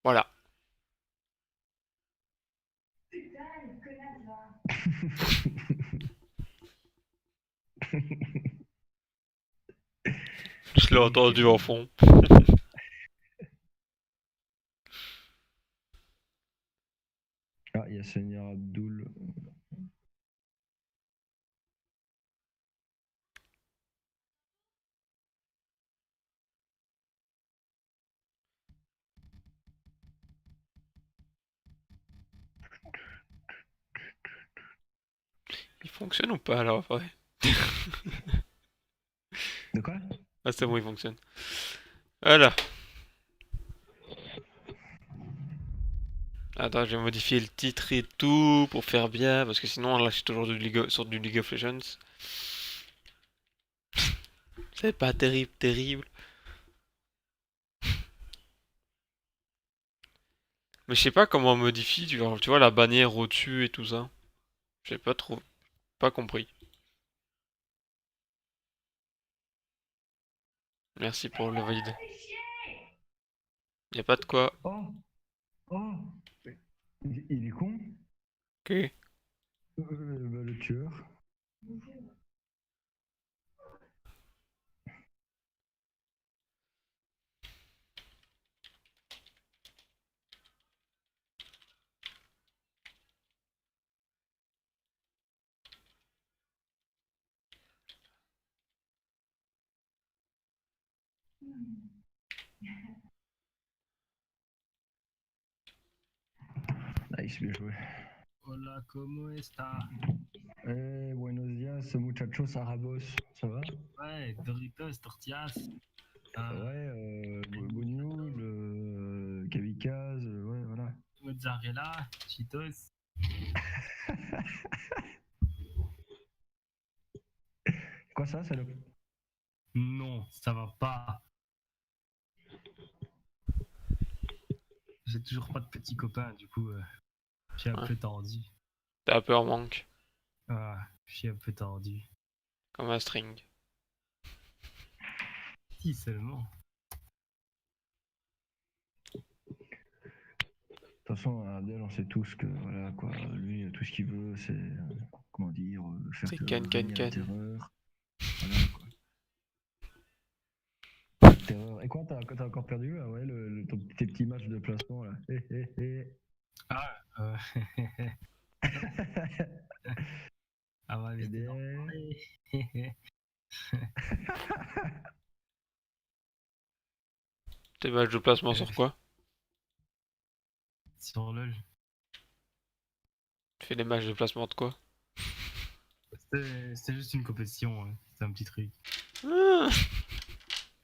Voilà. Je l'ai Ok. entendu en fond. Ah, il y a Seigneur Abdul. Il fonctionne ou pas alors, ouais. De quoi? Ah, c'est bon, il fonctionne. Voilà. Attends, je vais modifier le titre et tout pour faire bien, parce que sinon là je suis toujours sur du League of Legends. C'est pas terrible, terrible. Mais je sais pas comment on modifie, genre, tu vois, la bannière au-dessus et tout ça. J'ai pas trop, pas compris. Merci pour le valide. Y a pas de quoi. Oh! Oh! Il est con? Ok. Le tueur. Nice, bien joué. Hola, ¿cómo está? Buenos días, muchachos arabos. Ça va? Ouais, Doritos, tortillas, Ouais, Bognoul, Kamikaze, ouais, voilà. mozzarella, Cheetos. Quoi ça, salope? Non, ça va pas. J'ai toujours pas de petits copains, du coup, je suis un Ouais. peu tendu. T'as un peu en manque, Ah, je suis un peu tendu. comme un string. Si seulement. De toute façon, Abdel, on sait tous que, voilà, quoi, lui, tout ce qu'il veut, c'est, comment dire, faire C'est que can can régner la can. terreur. Voilà, quoi. La terreur. Et quoi, t'as encore perdu, là, ouais, tes petits matchs de placement, là. Ah, ah ouais, mais Eh c'était bien... l'enfoiré. Tes matchs de placement sur quoi? Sur LoL. Tu fais des matchs de placement de quoi? C'était juste une compétition, hein. C'était un petit truc. Ah,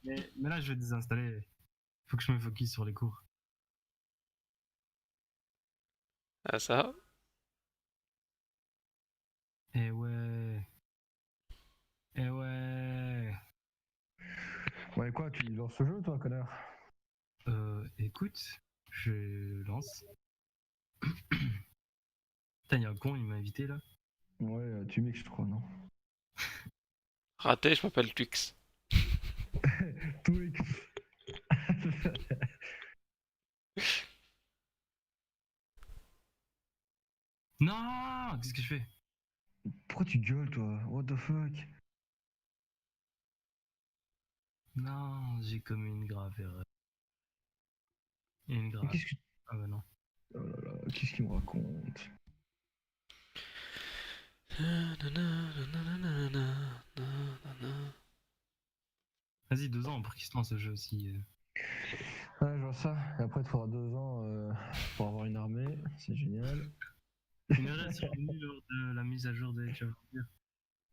Mais là, je vais désinstaller. Faut que je me focus sur les cours. ah, ça. Eh ouais. Eh ouais. Ouais, quoi, tu lances ce jeu, toi, connard? Écoute, je lance. Putain, y'a un con, il m'a invité là. Ouais, tu mixes, je crois, non? Raté, je m'appelle Twix. Twix. Non, qu'est-ce que je fais? Pourquoi tu gueules, toi? What the fuck? Non, j'ai commis une grave erreur. Une Mais grave. qu'est-ce que... Ah bah non. Oh là là, qu'est-ce qu'il me raconte? Vas-y, 2 ans pour qu'il se lance ce jeu aussi. Ouais, je vois ça. Et après, il te faudra 2 ans pour avoir une armée. C'est génial. Une erreur est survenue lors de la mise à jour des Age of Empires.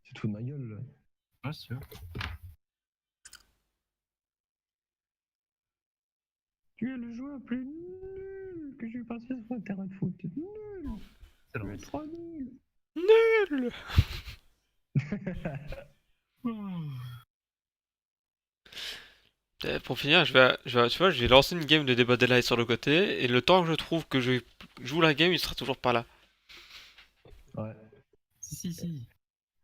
Tu te fous de ma gueule, là. Ouais, c'est sûr. Tu es le joueur plus nul que j'ai passé sur un terrain de foot. Nul. C'est Tu es lance. trop nul. Nul. Pour finir, tu vois, je vais lancer une game de débat Daylight sur le côté, et le temps que je trouve que je joue la game, il sera toujours pas là. Ouais. Si, si, si.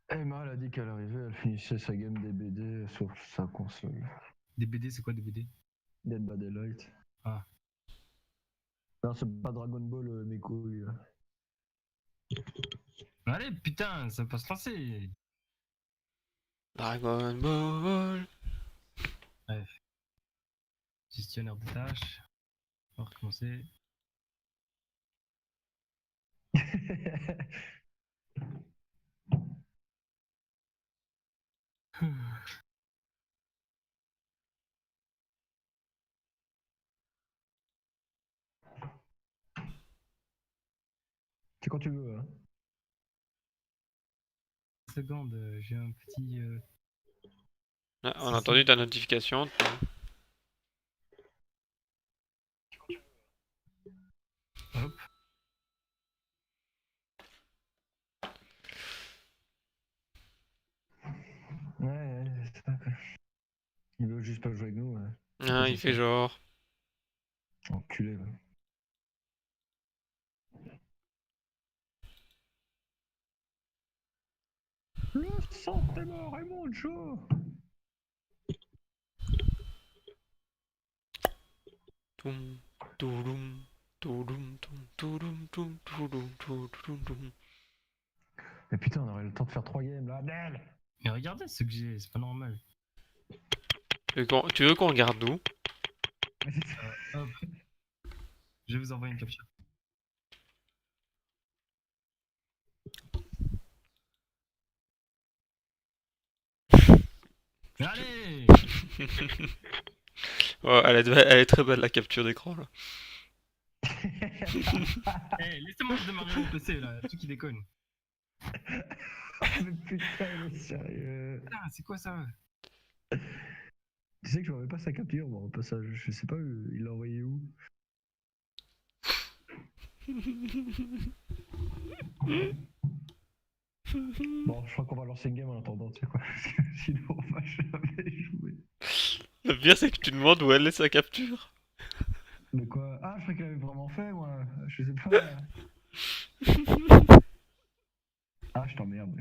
Emma, elle a dit qu'elle arrivait, elle finissait sa game des BD sur sa console. Des BD, c'est quoi des BD? Dead by Daylight. Ah. Non, c'est pas Dragon Ball, mes couilles. Allez, putain, ça peut se lancer. Dragon Ball. Bref. Gestionnaire de tâches. On va recommencer. C'est quand tu veux, hein. Seconde, j'ai un petit. Ah, on a Si, entendu si. ta notification. Hop. Ouais, c'est ça, quoi. Il veut juste pas jouer avec nous, ouais. Ah, il fait genre. Enculé, ouais. Le sentiment est mon jeu. Toum, touloum, touloum, toum, touloum, toum, touloum, toum, touloum, toum. Mais putain, on aurait le temps de faire 3 games là, Abdel. Mais regardez ce que j'ai, c'est pas normal. Tu veux qu'on regarde où? Hop. Je vais vous envoyer une capture. Allez. Oh, elle est très belle la capture d'écran là. Eh, laissez-moi démarrer mon PC là, tout qui déconne. Mais putain, il est sérieux. Putain, c'est quoi ça? Tu sais que je vois même pas sa capture, bon, au passage, je sais pas, il l'a envoyé où. Bon, je crois qu'on va lancer une game en attendant, tu sais quoi, parce que sinon on va jamais jouer. Le pire c'est que tu demandes où elle est sa capture. De quoi? Ah, je crois qu'il avait vraiment fait, moi, je sais pas. Ah, je t'emmerde.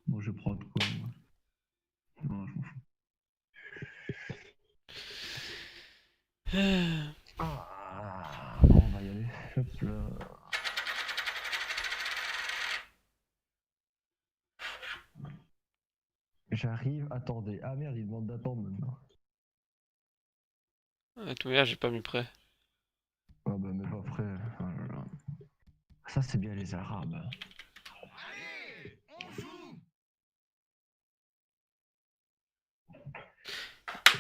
Bon, je prends de quoi, moi. Non, je m'en fous. Ah, bon, on va y aller. Hop là. J'arrive, attendez. Ah merde, il demande d'attendre maintenant. Ah, tout bien, j'ai pas mis prêt. Ah bah, mais pas après. Oh là là. Ça, c'est bien les Arabes.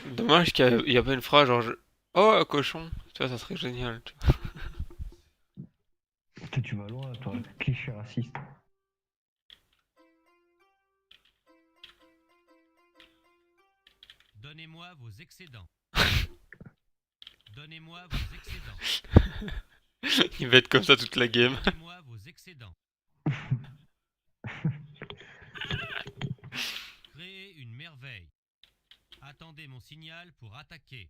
Dommage qu'il y a pas une phrase genre oh un cochon. Tu vois, ça serait génial. Tu vois. Tu vas loin, toi. Cliché raciste. Donnez-moi vos excédents. Donnez-moi vos excédents. Il va être comme ça toute la game. Donnez-moi vos excédents. Créez une merveille. Attendez mon signal pour attaquer.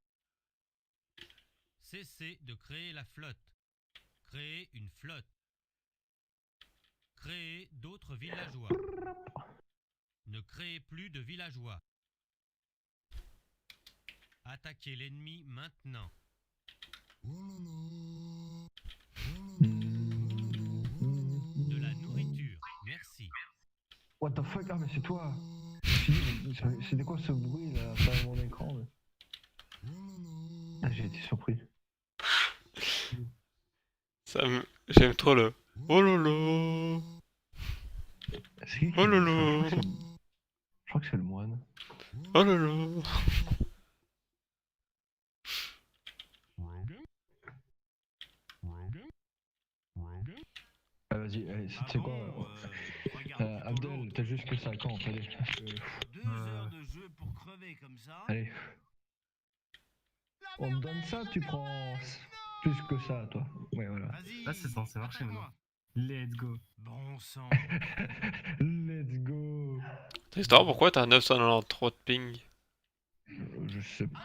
Cessez de créer la flotte. Créez une flotte. Créez d'autres villageois. Ne créez plus de villageois. Attaquez l'ennemi maintenant. De la nourriture. Merci. What the fuck? Ah, mais c'est toi. C'était quoi ce bruit là, à travers mon écran là. Ah, j'ai été surpris. J'aime trop le oh lolo. C'est qui Oh dit ça? lolo. Je crois que c'est le moine. Oh lolo. Ah, vas-y, allez, tu sais quoi? Abdel, t'as juste que 50, allez. 2 heures de jeu pour crever comme ça. Allez. On me donne ça, tu prends plus que ça, toi. Ouais, voilà. Vas-y. Là, c'est censé marcher attaque-moi. maintenant. Let's go. Bon sang. Let's go. Tristan, pourquoi t'as 993 de ping? Je sais pas.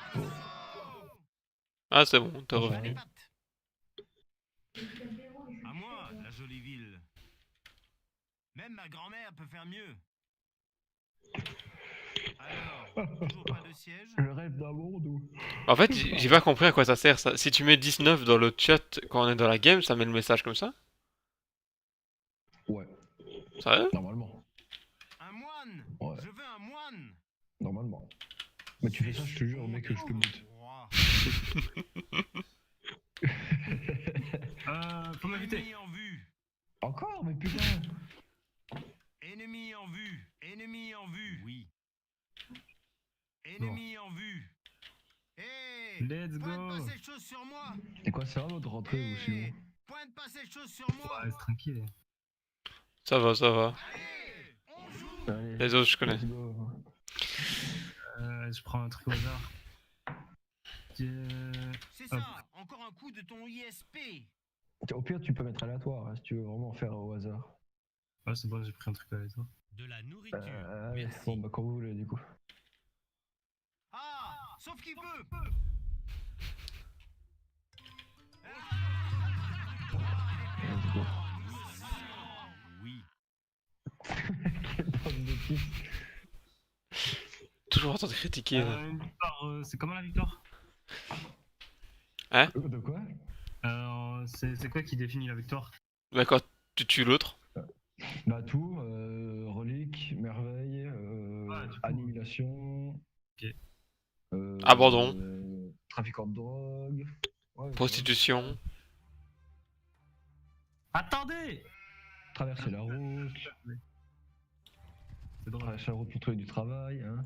Ah c'est bon, t'es Ah, revenu. Allez, patte. À moi, la jolie ville. Même ma grand-mère peut faire mieux. Alors, toujours pas de siège? Le rêve d'un monde où. En fait, j'ai pas compris à quoi ça sert ça. Si tu mets 19 dans le chat quand on est dans la game, ça met le message comme ça? Ouais, Sérieux? normalement. Un moine! Ouais. Je veux un moine! Normalement. Mais tu fais ça, je te jure, mec, que je te bute. Roi. Faut m'inviter. Ennemi en vue! Encore, mais putain. Ennemi en vue! Ennemi en vue! Oui. Ennemi en vue! Hé! Let's Pointe go. pas cette chose sur moi! Et quoi, c'est à l'autre rentrée ou sinon? Hé! Pointe pas cette chose sur moi! Ouais, c'est tranquille. Ça va, ça va. Allez! On joue! Allez, Les autres, je connais. let's go. Je prends un truc au hasard. C'est ça! Encore un coup de ton ISP! Au pire, tu peux mettre aléatoire hein, si tu veux vraiment faire au hasard. Ouais, c'est bon, j'ai pris un truc au hasard. De la nourriture. Allez, Merci. bon, bah, quand vous voulez, du coup. Ah! Sauf qu'il veut! Let's go. Oui. Quelle bande de pisse. Toujours en train de critiquer. là. Une victoire, c'est comment la victoire? De quoi? C'est quoi qui définit la victoire? Bah quand tu tues l'autre. Bah, tout, relique, merveille, Ouais, du coup. annihilation. Ok. Abandon. Trafiquant de drogue. Ouais, Prostitution. Attendez! traverser la route. C'est drôle. Traverser la route pour trouver du travail. Hein.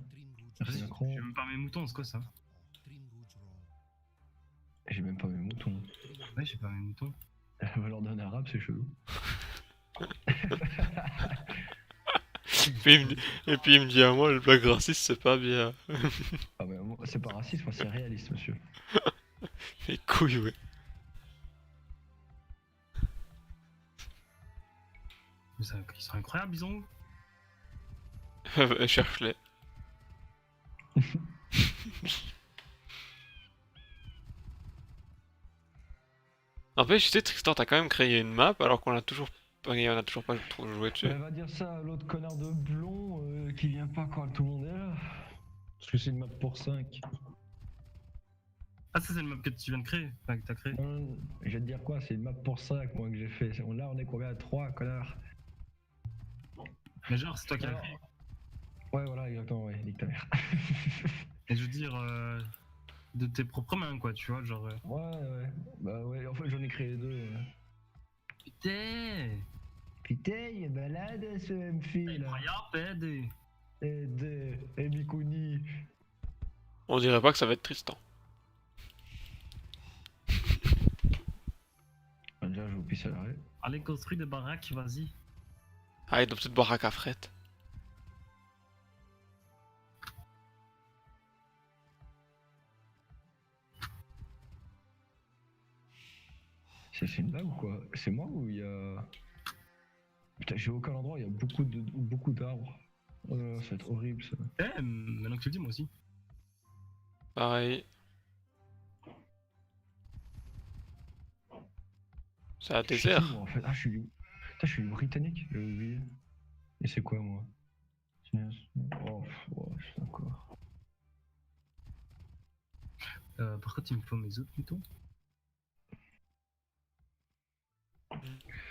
Merci Vas-y, Macron. je même pas mes moutons, c'est quoi ça? J'ai même pas mes moutons. Ouais, j'ai pas mes moutons. La valeur d'un arabe, c'est chelou. Et puis il me dit à moi, le blague raciste c'est pas bien. Ah, mais moi, c'est pas raciste, moi, c'est réaliste, monsieur. Les couilles, ouais. Mais ils sont incroyables, ils ont où? Cherche-les. N'empêche, tu sais, Tristan, t'as quand même créé une map alors qu'on a toujours pas trop joué dessus. Elle va dire ça à l'autre connard de blond qui vient pas quand tout le monde est là. Parce que c'est une map pour 5. Ah, ça, c'est le map que tu viens de créer? Enfin, que t'as créé? Non, je vais te dire quoi, c'est une map pour 5 moi que j'ai fait. Là on est combien à 3 connard. Mais genre, c'est toi qui l'as Alors, créé. ouais voilà exactement ouais, nique ta mère. Et je veux dire, de tes propres mains, quoi, tu vois, genre. Ouais, bah ouais, en fait j'en ai créé 2. Putain! Putain, il est malade ce MP là. Incroyable, Et Mikuni. On dirait pas que ça va être Tristan. Déjà je vous pisse à l'arrêt. Allez, construis des baraques, vas-y. Ah, il doit peut-être boire à cafrette. C'est une blague ou quoi? C'est moi ou il y a... Putain, j'ai aucun endroit, il y a beaucoup d'arbres. Oh là là, ça va être horrible ça. Eh, maintenant que tu le dis, moi aussi. Pareil. C'est un Je suis désert. qui, moi, en fait. Ah, Putain, je suis britannique, j'ai oublié. Et c'est quoi moi? Oh, je sais encore. Par contre, il me faut mes autres moutons.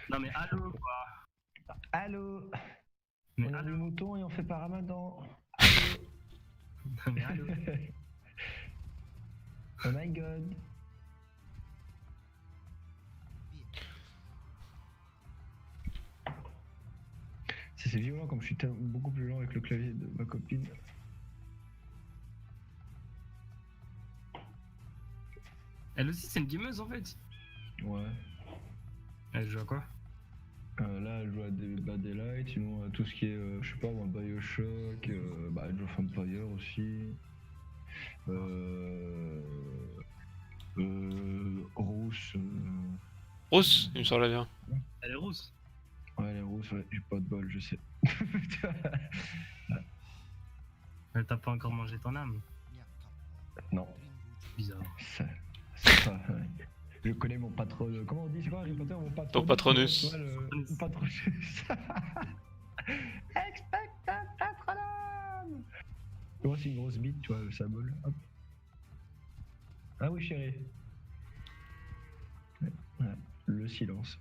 Non, mais allô, quoi. Allô? Mais On a des allô. moutons et on fait pas ramadan. Non, mais allô. Oh my god. C'est violent comme je suis beaucoup plus lent avec le clavier de ma copine. Elle aussi, c'est une gameuse en fait. Ouais. Elle joue à quoi? Là, elle joue à des Daylight, sinon tout ce qui est, je sais pas moi, Bioshock, Age of Empire aussi. Rousse. Rousse, il me semble bien. Elle est rousse. Ouais, elle est rousse, ouais, j'ai pas de bol, je sais. Elle t'a pas encore mangé ton âme. Non, Bizarre. c'est pas. Je connais mon patron. Comment on dit, c'est quoi Harry Potter, mon patron? Ton patronus. Ouais, le patronus. Expected patronum. Moi, c'est une grosse bite, tu vois, le symbole. Hop. Ah oui, chérie. Ouais, le silence.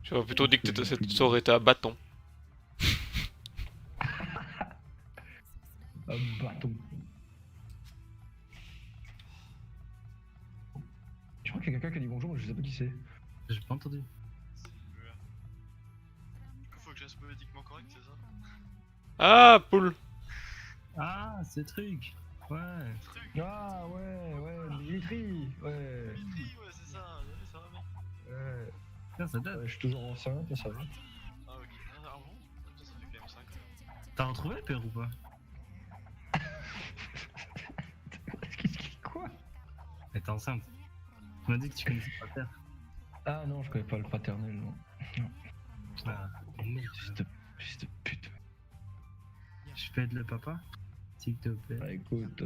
J'aurais plutôt dit que Je joue plus ça aurait été à bâton. Un bâton. Je crois qu'il y a quelqu'un qui a dit bonjour, mais je sais pas qui c'est. J'ai pas entendu. Du coup, faut que je reste politiquement correct, c'est ça? Ah, poule. Ah, ces trucs. Ouais. Truc, Ah ouais, Dimitri. Ouais. oui, ouais, c'est ça, ça va bien. Ouais. Tiens, ça date. Je suis toujours enceinte, ça va. Ah, ok. Ah bon? Ça fait quand même 5 ans. T'as retrouvé le père ou pas? Quoi? Elle était enceinte. Tu m'as dit que tu connaissais pas le père. Ah non, je connais pas le paternel, non. Ah, merde. Fils de pute. Je peux être le papa? S'il te plaît. Bah écoute,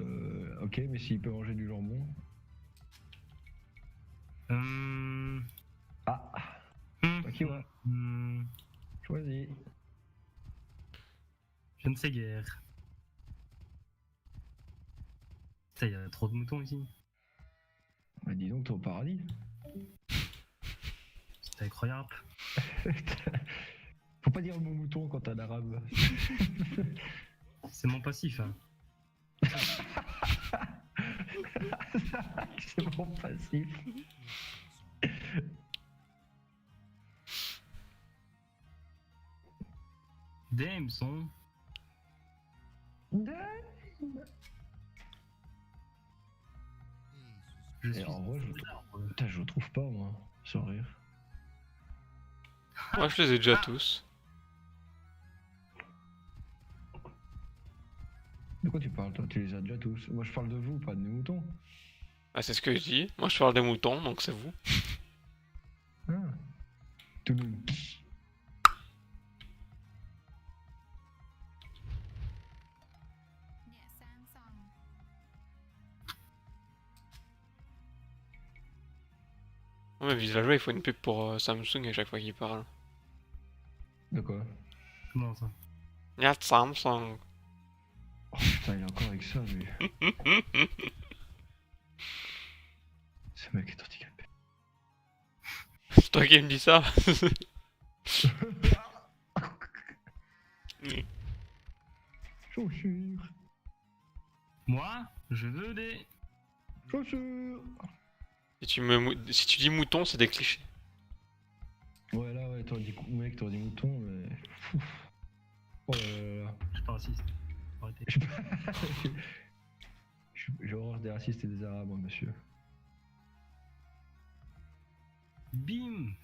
ok, mais s'il peut manger du jambon. Ah, toi qui vois. Choisis. Je ne sais guère. Putain, il y a trop de moutons ici. Bah dis donc, t'es au paradis. C'est incroyable. Faut pas dire le mot mouton quand t'es en arabe. C'est mon passif, hein. C'est mon passif. Damn, son. Je Et suis. en vrai, putain, je le trouve pas, moi, sans rire. Moi, je les ai déjà tous. De quoi tu parles, toi? Tu les as déjà tous. Moi, je parle de vous, pas de mes moutons. Ah, c'est ce que je dis. Moi, je parle des moutons, donc c'est vous. Ah. Tout le monde. Ouais, mais Villageois, il faut une pub pour Samsung à chaque fois qu'il parle. De quoi? Comment ça? Y'a Samsung. Oh putain, il est encore avec ça, lui. Ce mec est handicapé. C'est toi qui me dis ça. Chaussures. Moi, je veux des. Chaussures. Si tu dis mouton, c'est des clichés. Ouais, là, ouais, t'aurais dit mec, t'aurais dit mouton, mais. Ouf. Oh là là là. Je suis pas raciste. Arrêtez. J'ai horreur des racistes et des arabes, moi, monsieur. Bim!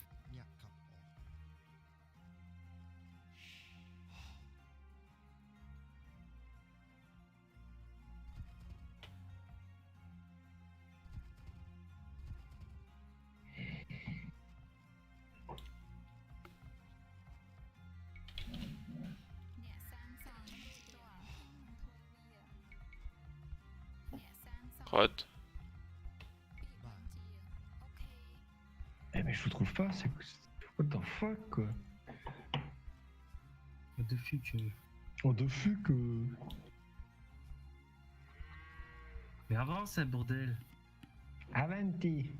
Crotte. Eh, mais je le trouve pas, c'est. What the fuck, quoi. What the fuck? Oh, de fuck, Mais avance, bordel! Avanti.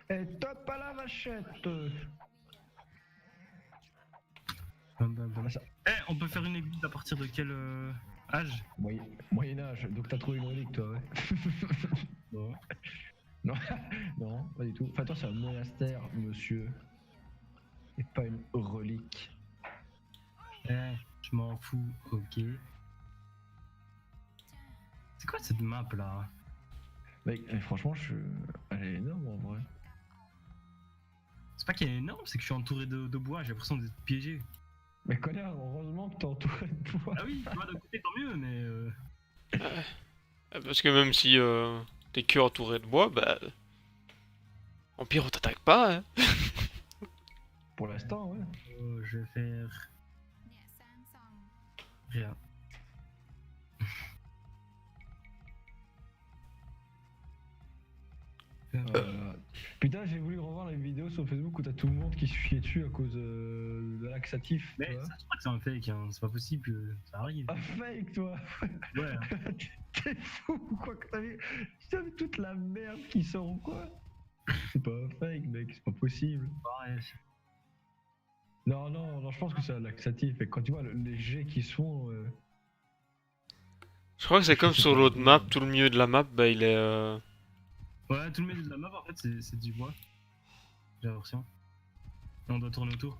Et top à la vachette. Eh, on peut faire une église à partir de quel âge? Moyen-Âge, donc t'as trouvé une relique, toi, ouais. Bon. Non, non, pas du tout. Enfin, toi, c'est un monastère, monsieur. Et pas une relique. Eh, je m'en fous, ok. C'est quoi cette map là? Mec, franchement, elle est énorme en vrai. C'est pas qu'elle est énorme, c'est que je suis entouré de bois, j'ai l'impression d'être piégé. Mais connard, heureusement que t'es entouré de bois. Ah oui, tu vois, d'un côté tant mieux, mais Parce que même si t'es que entouré de bois, bah. En pire, on t'attaque pas, hein. Pour l'instant, ouais. oh, je vais faire rien. Putain, j'ai voulu revoir la vidéo sur Facebook où t'as tout le monde qui se fiait dessus à cause de laxatif. Mais tu vois. ça, je crois que c'est un fake, hein. C'est pas possible que ça arrive. Ah, fake, toi. Ouais. T'es fou ou quoi que t'as vu toute la merde qui sort ou quoi? C'est pas fake, mec, c'est pas possible. Ouais. Non, je pense que c'est un laxatif. Et quand tu vois les jets qui se font. Je crois que c'est comme sur l'autre map, tout le milieu de la map, bah il est. Ouais, tout le milieu de la map en fait c'est du bois. J'ai l'impression. Et on doit tourner autour.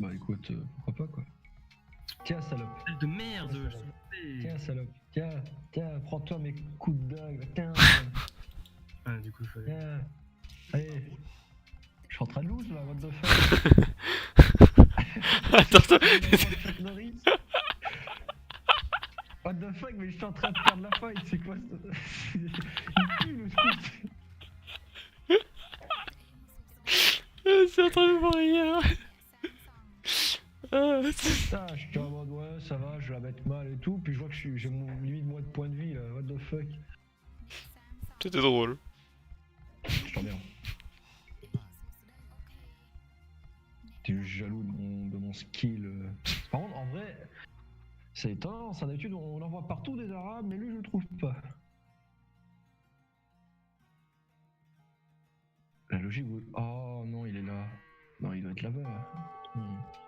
Bah écoute, pourquoi pas quoi. Tiens, salope. Tête de merde, Ouais, je ça suis trompé. Tiens, salope. Tiens, prends-toi mes coups de dague. Tiens, Ah, du coup, je fallait. tiens. Allez. Je suis en train de loose là, what the fuck. Attends, attends. Chuck Norris. What the fuck, mais je suis en train de perdre la fight, c'est quoi ça? Il pue le scout. C'est en train de mourir. Putain, je suis en mode ouais, ça va, je vais la mettre mal et tout, puis je vois que j'ai mon limite moins de points de vie là, what the fuck. C'était drôle. Je t'emmerde. T'es juste jaloux de mon skill. Par contre, en vrai, c'est étonnant, ça d'habitude on en voit partout des arabes, mais lui je le trouve pas. La logique vous... Oh non, il est là. Non, il doit être là-bas.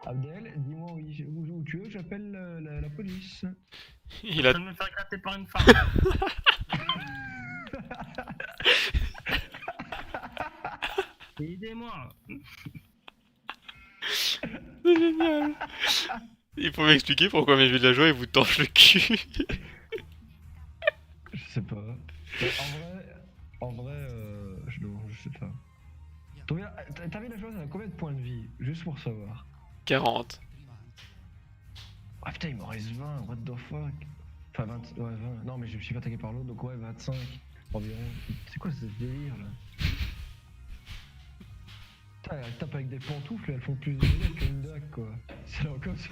Abdel, dis-moi où tu es, j'appelle la police. Il a. Je vais me faire gratter par une femme. Aidez-moi. C'est génial. Il faut m'expliquer pourquoi mes villageois ils vous torchent le cul. Je sais pas. Mais en vrai, je sais pas. T'avais la chose à combien de points de vie? Juste pour savoir. 40. Ah putain, il m'en reste 20, what the fuck. Enfin 20, ouais 20. Non mais je me suis fait attaquer par l'autre, donc ouais 25 environ. C'est quoi ce délire là? Putain, elle tape avec des pantoufles et elles font plus de dégâts qu'une dague quoi. C'est là comme ça.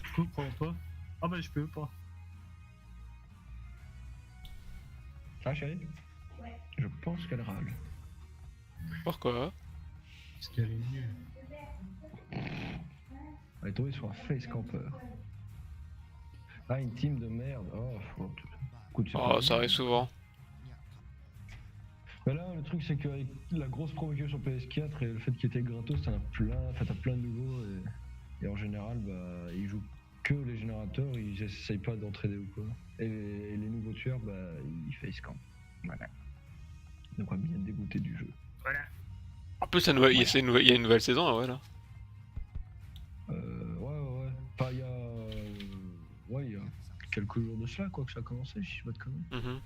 Je comprends pas. Ah bah je peux pas. Ah chérie? Ouais. Je pense qu'elle râle. Pourquoi? Parce qu'elle est nulle. Elle est tombée sur un face camper. Ah une team de merde. Oh, écoute, c'est Oh, pas ça arrive souvent. Mais là, le truc, c'est qu'avec la grosse promotion sur PS4 et le fait qu'il était gratos, t'as plein de nouveaux et en général, bah, ils jouent que les générateurs, ils essayent pas d'entraider ou quoi. Et les nouveaux tueurs, bah, ils face camp. Voilà. Donc, on va bien dégoûter du jeu. Voilà. En plus, il y a une nouvelle saison, là, ouais, là. Ouais. Enfin, il y a. Ouais, il y a quelques jours de cela, quoi, que ça a commencé, si je sais pas de conneries. Mhm.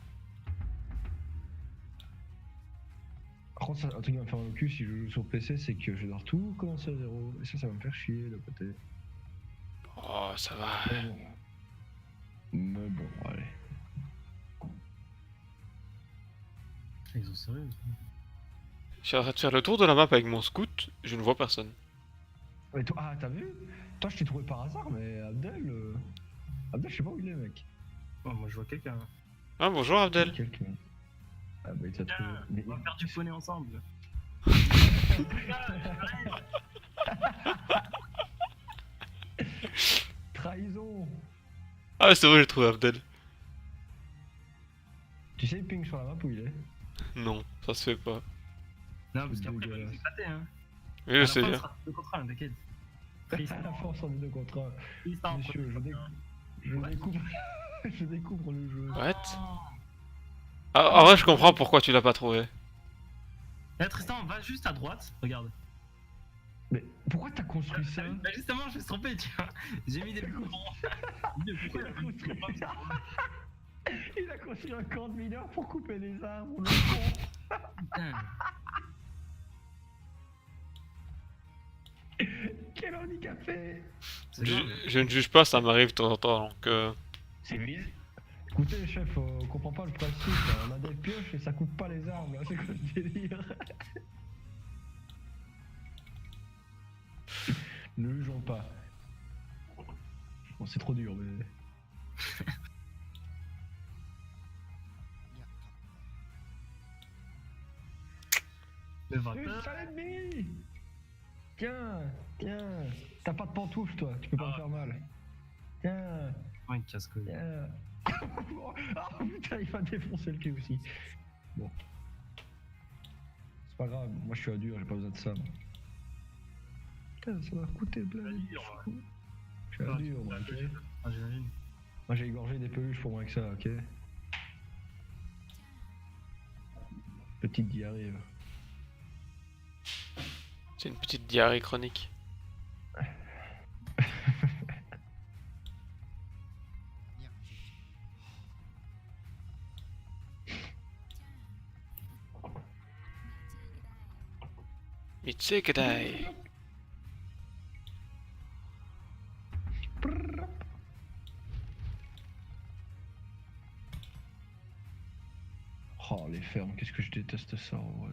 Par contre, un truc qui va me faire mal au cul si je joue sur PC, c'est que je dois tout commencer à zéro. Et ça va me faire chier, le côté. Oh, ça va. Mais bon, allez. Ils ont sérieux. Je suis en train de faire le tour de la map avec mon scout, je ne vois personne. Mais toi, ah, t'as vu? Toi, je t'ai trouvé par hasard, mais Abdel. Abdel, je sais pas où il est, mec. Oh, moi je vois quelqu'un. Ah, bonjour Abdel. Quelqu'un. Ah, bah, il t'a trouvé. Mais On va faire du poney ensemble. trahison! Ah, c'est vrai, j'ai trouvé Abdel. Tu sais, ping sur la map où il est? Non, ça se fait pas. Non, parce qu'après il va Dégueulasse. nous éclater, hein. Oui, je sais À la fin, bien. ce sera 2 contre 1, t'inquiète. À la force en 2 contre 1. Tristan, Monsieur, je découvre. je découvre le jeu. What? Ah, en vrai, je comprends pourquoi tu l'as pas trouvé. Eh Tristan, va juste à droite, regarde. Mais pourquoi t'as construit ça? Bah justement, je me suis trompé, tu vois. J'ai mis des courants. Il a construit un camp de mineurs pour couper les arbres, le con! Putain. Quel handicapé! C'est grave. Je ne juge pas, ça m'arrive de temps en temps, donc... C'est bien. Écoutez, chef, on comprend pas le principe. On a des pioches et ça coupe pas les arbres. Là. C'est quoi le délire? Ne jugeons pas. Bon, c'est trop dur, mais. va-t'en. Sale ennemi. Tiens, tiens. T'as pas de pantoufles, toi. Tu peux pas me faire mal. Tiens, Ouais, une casse-couille. tiens. Ah putain, il m'a défoncé le cul aussi. Bon. C'est pas grave, moi je suis à dur, j'ai pas besoin de ça. Moi. Putain, ça m'a coûté plein de dur, Je suis à dur, moi, ok. Ah, j'imagine. Moi j'ai égorgé des peluches pour moins que ça, ok. Petite diarrhée. Là. C'est une petite diarrhée chronique. Mitsukedai. Oh les fermes, qu'est-ce que je déteste ça. Ouais.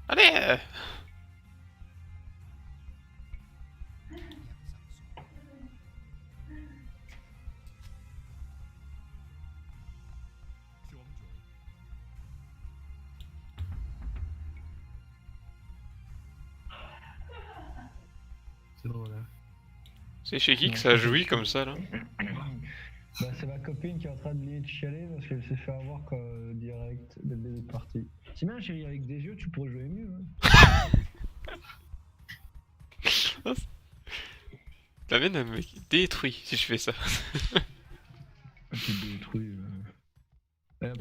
Allez! C'est drôle, hein. C'est chez qui que ça jouit comme ça là? Bah, c'est ma copine qui est en train de limite chialer parce qu'elle s'est fait avoir quand, direct dès le début de partie. Si bien chérie, avec des yeux, tu pourrais jouer mieux. Hein. La mienne elle me détruit si je fais ça. Tu te détruis.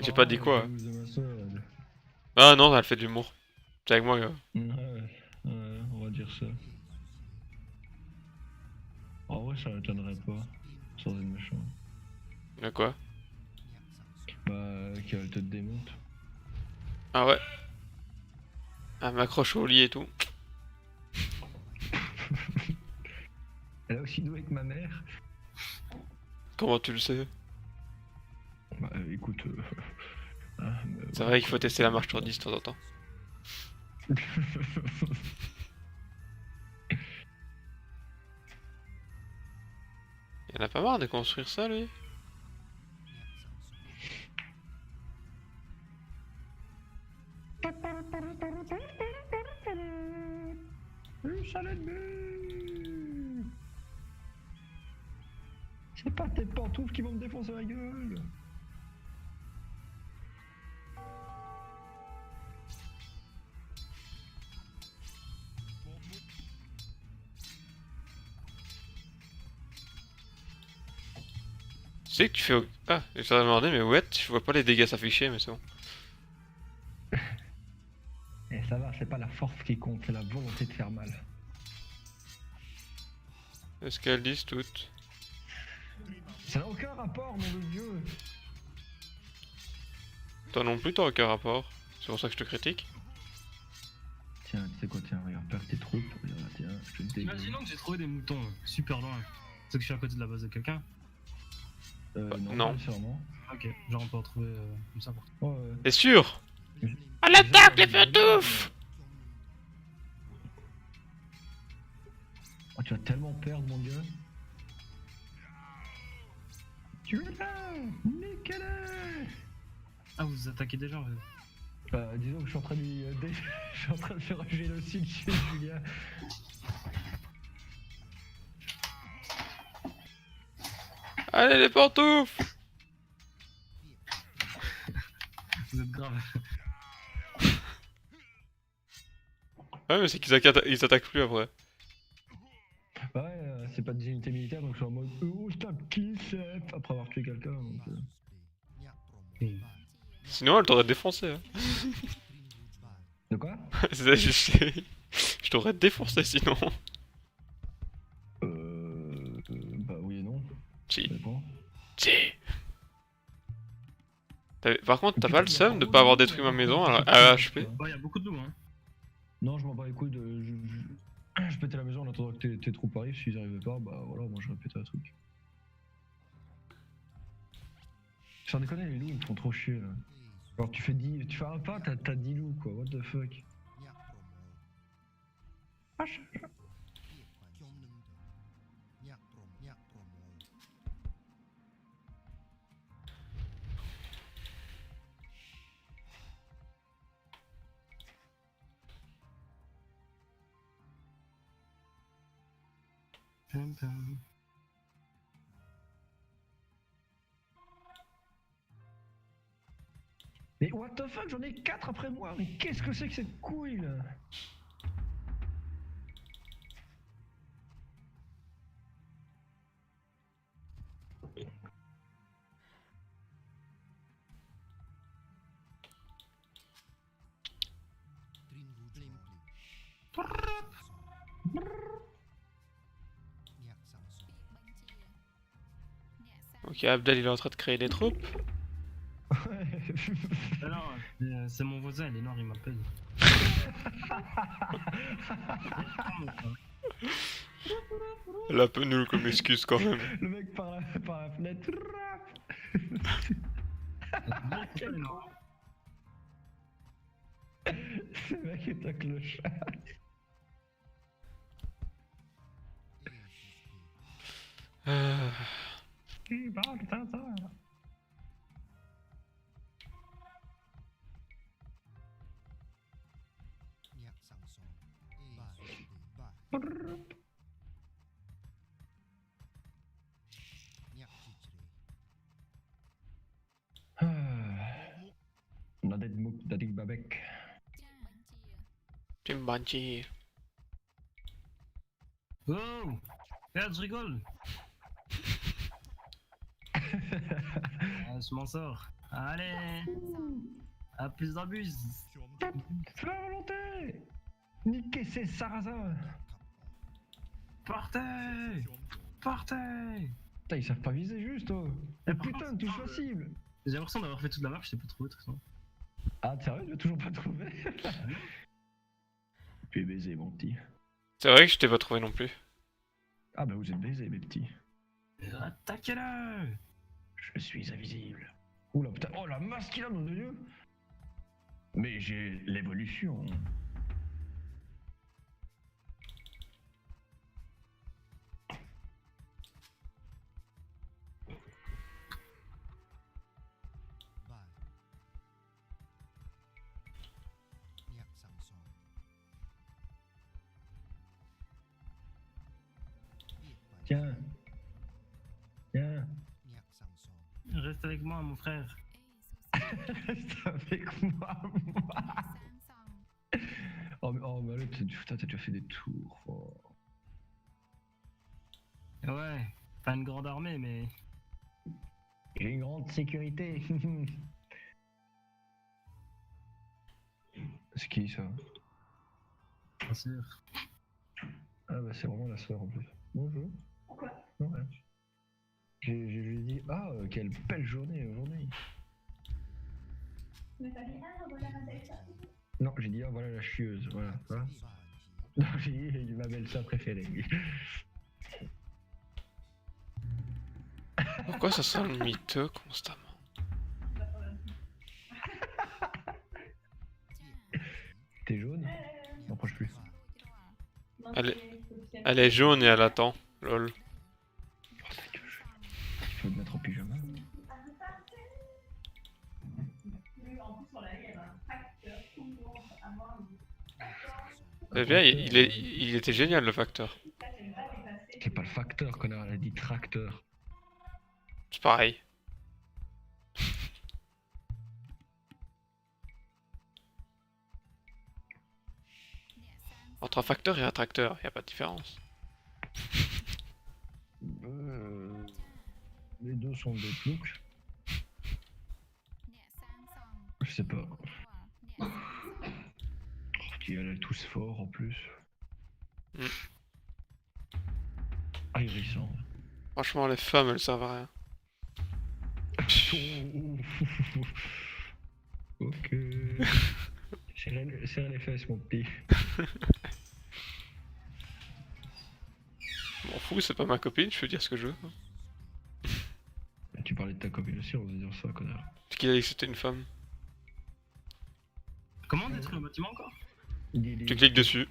J'ai pas dit quoi. De ma soeur, elle. Ah non, elle fait de l'humour. C'est avec moi, gars. Ouais, on va dire ça. En vrai, ça m'étonnerait pas, sans être méchant. De quoi? Bah, qu'elle te démonte. Ah ouais. Elle m'accroche au lit et tout. Elle a aussi doué avec ma mère. Comment tu le sais? Bah, écoute. Hein, C'est vrai qu'il faut tester la marche sur 10 de temps en temps. Y'en a pas marre de construire ça, lui? C'est pas tes pantoufles qui vont me défoncer la gueule. Tu sais que tu fais... Ah, je t'ai demandé, mais ouais, je vois pas les dégâts s'afficher, mais c'est bon. Et ça va, c'est pas la force qui compte, c'est la volonté de faire mal. Est-ce qu'elles disent toutes? Ça n'a aucun rapport, mon vieux. Toi non plus, t'as aucun rapport. C'est pour ça que je te critique. Tiens, tu sais quoi, tiens, regarde, perds tes troupes, regarde, tiens, je te dégoûte. Imaginons que j'ai trouvé des moutons super loin. C'est que je suis à côté de la base de quelqu'un. Non, non. pas nécessairement. Ok, genre on peut en trouver comme ça. Ouais, T'es sûr? ouais. À l'attaque, les pantoufles! Oh, tu vas tellement perdre, mon dieu. Tu es là, niquez-le. Ah, vous attaquez déjà ouais. Disons que je suis en train de lui, je suis en train de faire un génocide chez Julien. Allez, les pantoufles! Vous êtes grave. Ouais, mais c'est qu'ils ils attaquent plus après. Bah ouais, c'est pas des unités militaires, donc je suis en mode oh, je tape qui c'est après avoir tué quelqu'un. Donc, Sinon, elle t'aurait défoncé. Hein. De quoi? Je t'aurais défoncé sinon. Bah oui et non. Si. Ça dépend. Si. Par contre, t'as pas le seum de pas avoir détruit ma maison à HP? Ouais, y'a beaucoup de loups, hein. Non, je m'en bats les couilles de. Je pétais la maison en attendant que tes troupes arrivent. S'ils arrivaient pas, bah voilà, moi je répétais un truc. Sans déconner, les loups ils me font trop chier là. Alors tu fais un pas, t'as 10 loups quoi, what the fuck. Mais what the fuck, j'en ai 4 après moi, mais qu'est-ce que c'est que cette couille là? Ok, Abdel il est en train de créer des troupes. Alors, c'est mon voisin, il est noir, il m'appelle. Elle est un peu nulle comme excuse quand même. Le mec par la fenêtre. Ce mec est un clochard. Euh, Nadet Mouk Dadik Babek. Timbanji. Oh! Regarde, je rigole! Ah, je m'en sors. Allez! À plus d'abus! C'est la volonté. Niquez ces sarrasins. Partez! Partez! Putain, ils savent pas viser juste, oh. Eh, Mais par putain, contre, touche non, cible. J'ai l'impression d'avoir fait toute la map, je t'ai pas trouvé de toute façon. Ah, sérieux, tu l'as toujours pas trouvé? Tu es baisé, mon petit. C'est vrai que je t'ai pas trouvé non plus. Ah bah vous êtes baisés, mes petits. Attaquez-le! Je suis invisible. Oula, putain, oh la masse qu'il a, mon dieu. Mais j'ai l'évolution. Tiens. Tiens. Reste avec moi, mon frère. Reste avec moi. Oh, mais allez, putain, t'as déjà fait des tours. Oh. Ouais, pas une grande armée, mais. J'ai une grande sécurité. C'est qui ça? Bien sûr. Ah bah c'est vraiment la sœur en plus. Bonjour. Pourquoi? Non, rien. J'ai dit, ah, quelle belle journée aujourd'hui. Non, j'ai dit, ah, voilà la chieuse, voilà. Voilà. Non, j'ai dit, ma belle-sœur préférée. Pourquoi ça sent le miteux constamment? T'es jaune? N'approche plus. Elle est jaune et elle attend. Lol. Il faut te mettre en pyjama. Eh bien, il était génial le facteur. C'est pas le facteur, connard, elle a dit tracteur. C'est pareil. Entre un facteur et un tracteur, y a pas de différence. Les deux sont des ploucs. Je sais pas. Qui elle est tous forts en plus. Mm. Ahurissant. Franchement, les femmes, elles servent à rien. Ouf. Ok. Serre les fesses, mon petit. M'en fous, c'est pas ma copine, je peux dire ce que je veux. Tu parlais de ta copine aussi, on va dire ça, connard. C'est qui a dit que c'était une femme? Comment détruire le bâtiment encore? Tu cliques dessus.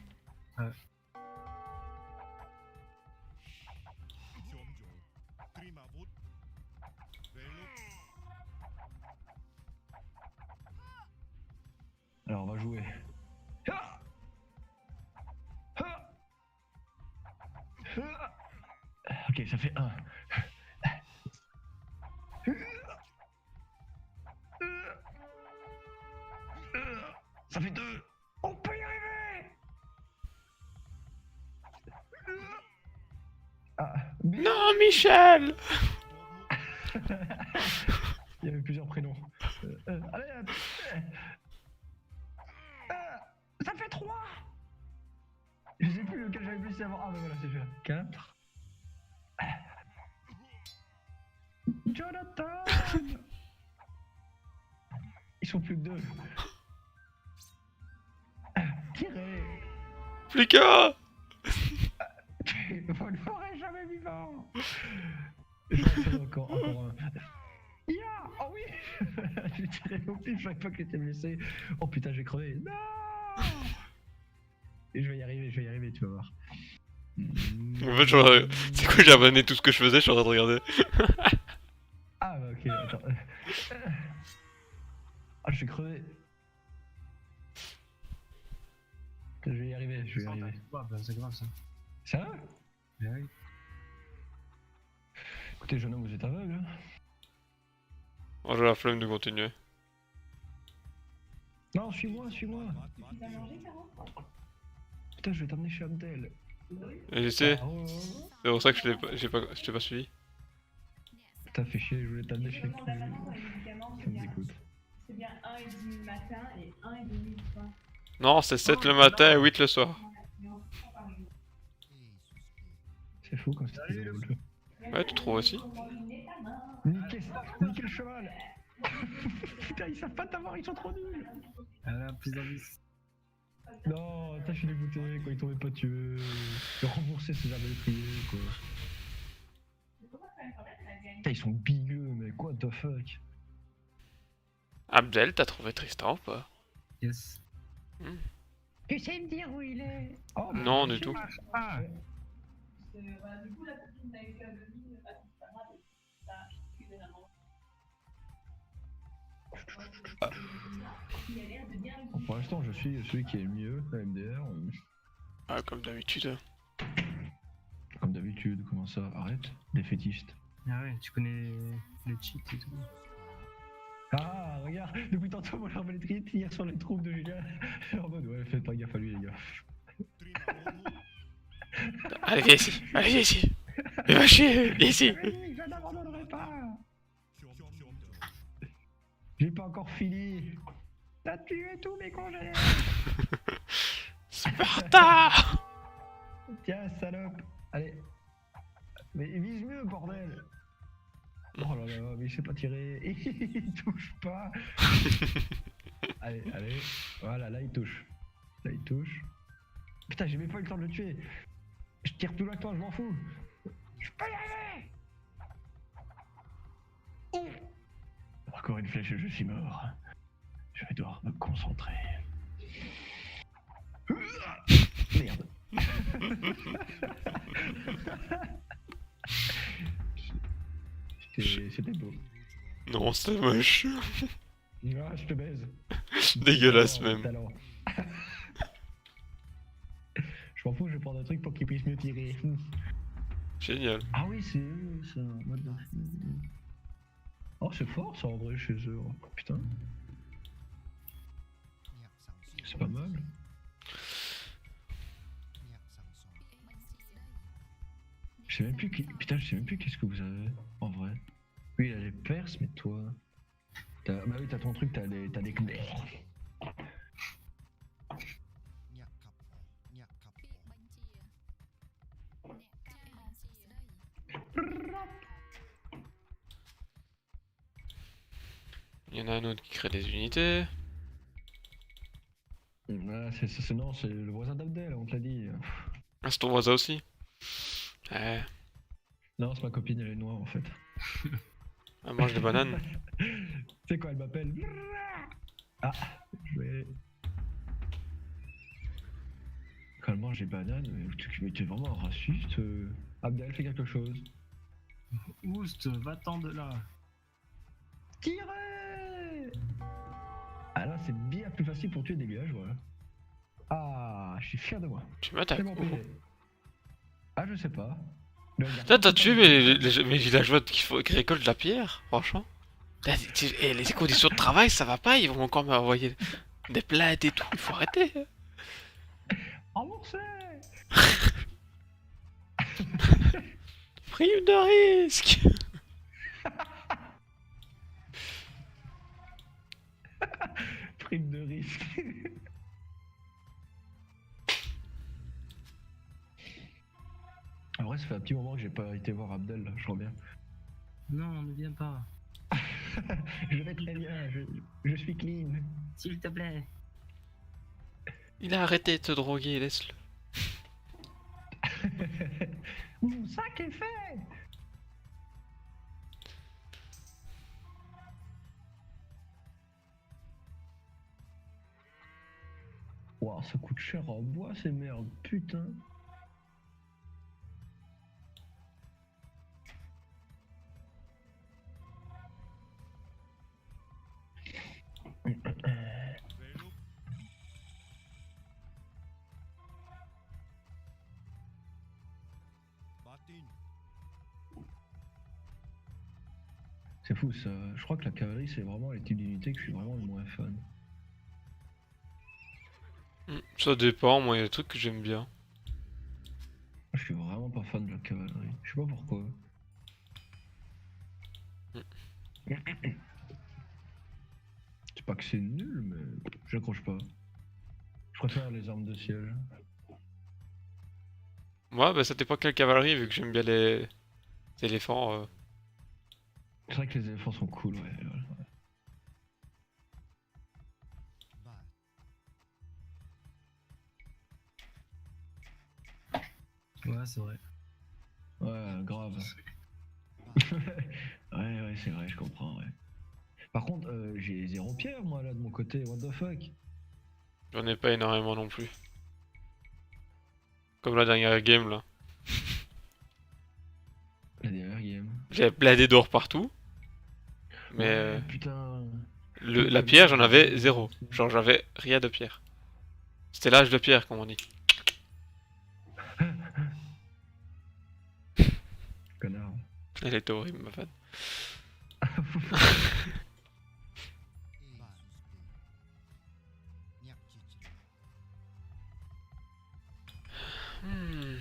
Alors, on va jouer. Ah Ah Ah Ok, ça fait 1. Ça fait 2. On peut y arriver. Ah, mais... Non, Michel! Il y avait plusieurs prénoms. Allez, ça fait 3. Je sais plus lequel j'avais plus avant. Ah, bah voilà, c'est celui-là. 4. Jonathan. Ils sont plus que 2. Tirez. Flicka! Vous ne ferez jamais vivant. J'en encore un. Ya. Oh oui. J'ai tiré au pif chaque fois que j'étais blessé. Oh putain, j'ai crevé. Non. Et je vais y arriver, tu vas voir. En fait, c'est quoi, j'ai abandonné tout ce que je faisais, je suis en train de regarder. Ah bah ok, attends. Ah, je suis crevé. Je vais y arriver. Ouais, bah, c'est grave ça. Ça va? Mais oui. Écoutez, jeune homme, vous êtes aveugle, hein? Oh, j'ai la flemme de continuer. Non, suis-moi. Putain, je vais t'emmener chez Abdel. Et je sais, Ah, oh. c'est pour ça que je t'ai pas suivi. Putain, fait chier, je voulais t'emmener chez qui? Ça me dégoûte. C'est bien 1,5 le matin et 1,5 le soir. Non, c'est 7 le matin et 8 le soir. C'est fou comme c'était drôle. Ouais, tu trouves aussi? Niquez le cheval. Putain, ils savent pas t'avoir, ils sont trop nuls. Ah, plus d'indice. Non, je suis dégoûté quand ils t'ont pas tué. De rembourser ses armes priées, quoi. Putain, ils sont bigueux, mais what the fuck. Abdel, t'as trouvé Tristan ou pas? Yes. Tu sais me dire où il est? Oh, Non, du tout. Ah! Du coup, la copine n'a eu qu'à venir, c'est pas grave, ça a excusé la mort. Il a l'air de bien. Pour l'instant, je suis celui qui est le mieux à MDR. Ah, comme d'habitude. Comme d'habitude, comment ça? Arrête, défaitiste. Ah ouais, tu connais les cheats et tout. Ah, regarde, depuis tantôt, mon arbalétrier tire sur les troupes de Julien. En mode, ouais, faites pas gaffe à lui, les gars. Allez, viens ici, allez, viens ici. Mais va chier, viens ici. Je n'abandonnerai pas. J'ai pas encore fini. T'as tué tous mes congénères. Sparta! Tiens, salope. Allez. Mais vise mieux, bordel. Oh là là, mais il sait pas tirer. Il touche pas. Allez. Voilà, là il touche. Putain, j'ai même pas eu le temps de le tuer. Je tire plus loin que toi, je m'en fous. Je peux y arriver. Encore une flèche, je suis mort. Je vais devoir me concentrer. Merde. C'était beau. Non, c'est moche. Ah, je te baise. Dégueulasse Talent, même. talent. Je m'en fous, je vais prendre un truc pour qu'ils puissent mieux tirer. Génial. Ah oui, c'est eux, ça. What the fuck. Oh, c'est fort ça en vrai chez eux. Oh, putain. C'est pas mal. Je sais même plus putain, je sais même plus qu'est-ce que vous avez en vrai. Oui, il a les perses, mais toi. Bah oui, t'as ton truc, t'as les Il y en a un autre qui crée des unités. Ouais, non, c'est le voisin d'Abdel, on te l'a dit. Ah, c'est ton voisin aussi. Ouais. Non, c'est ma copine, elle est noire en fait. Elle mange des bananes. Tu sais quoi, elle m'appelle. Ah, je vais. Quand elle mange des bananes, mais t'es vraiment un raciste. Abdel, fais quelque chose. Oust, va-t'en de là. Tirez. Ah là, c'est bien plus facile pour tuer des villageois. Ah, je suis fier de moi. Tu C'est m'attaques. mon PD. Ah, je sais pas. Putain, t'as tué mes villageois qui récoltent de la pierre, franchement. Et les conditions de travail, ça va pas, ils vont encore m'envoyer des plaintes et tout, il faut arrêter. Avancez. Prime de risque. Prime de risque. En vrai, ça fait un petit moment que j'ai pas été voir Abdel, là, je reviens. Non, ne viens pas. Je vais très bien, je suis clean. S'il te plaît. Il a arrêté de te droguer, laisse-le. Mon sac est fait. Wow, ça coûte cher en bois ces merdes, putain. C'est fou ça, je crois que la cavalerie c'est vraiment les types d'unités que je suis vraiment le moins fan. Ça dépend, moi il y a des trucs que j'aime bien. Je suis vraiment pas fan de la cavalerie, je sais pas pourquoi. C'est pas que c'est nul, mais j'accroche pas. Je préfère les armes de siège. Moi, bah ça dépend quelle cavalerie, vu que j'aime bien les éléphants. C'est vrai que les éléphants sont cool, ouais. Ouais, c'est vrai. Ouais, grave. ouais, c'est vrai, je comprends, ouais. Par contre, j'ai 0 pierre, moi, là, de mon côté, what the fuck. J'en ai pas énormément non plus. Comme la dernière game là. La dernière game. J'avais blindé d'or partout. Mais Ouais, putain. la pierre, j'en avais zéro. Genre, j'avais rien de pierre. C'était l'âge de pierre, comme on dit. Connard. Elle était horrible, ma fan. Hmm.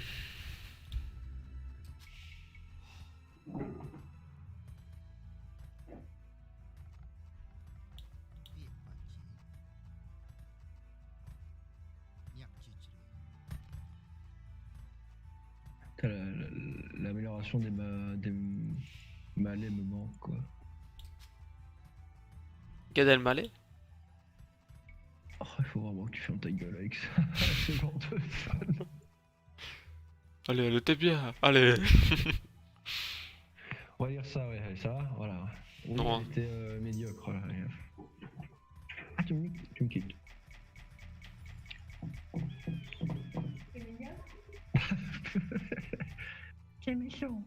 Putain, l'amélioration des malais me manque, quoi. Gad Elmaleh? Oh, il faut vraiment que tu fermes ta gueule avec ça. Ce genre de fan. Allez, elle était bien, allez. On va dire ça, ouais, ça, voilà. Oui, Non. elle était médiocre, là. Ah, tu me quittes. C'est mignon. Quel méchant.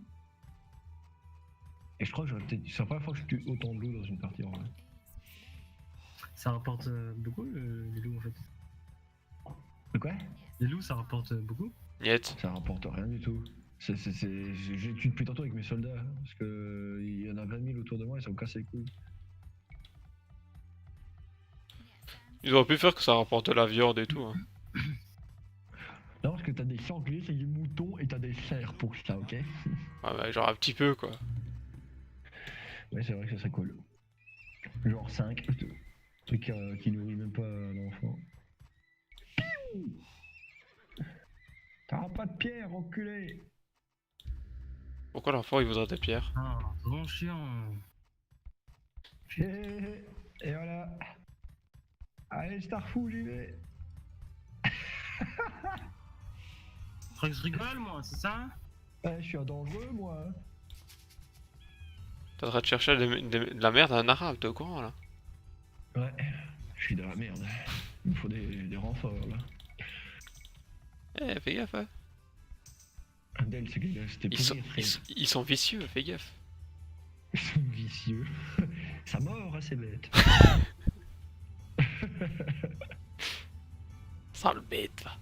Et je crois que c'est la première fois que je tue autant de loups dans une partie en vrai. Ça rapporte beaucoup les loups en fait. De quoi? Les loups ça rapporte beaucoup. Niet. Ça rapporte rien du tout. J'ai tué depuis tantôt avec mes soldats, parce que il y en a 20 000 autour de moi, ils sont cassés les couilles. Ils auraient pu faire que ça rapporte de la viande et tout. Hein. Non, parce que t'as des sangliers, c'est des moutons, et t'as des cerfs pour ça, ok? Ouais, bah, genre un petit peu quoi. Ouais, c'est vrai que ça serait cool. Genre 5, truc qui nourrit même pas l'enfant. T'auras pas de pierre, enculé! Pourquoi l'enfant il voudrait des pierres? Ah, vraiment chiant. Et voilà. Allez, Starfou, j'y vais. Crois que je rigole, moi, c'est ça? Ouais, je suis un dangereux, moi. T'es en train de chercher de la merde à un arabe, t'es au courant là? Ouais, je suis dans la merde. Il me faut des renforts, là. Eh, fais gaffe, hein. Adèle, c'est que c'était pourri, frère. Ils sont vicieux, fais gaffe. Ils sont vicieux. Ça mord, hein, c'est bête. Sale bête, va.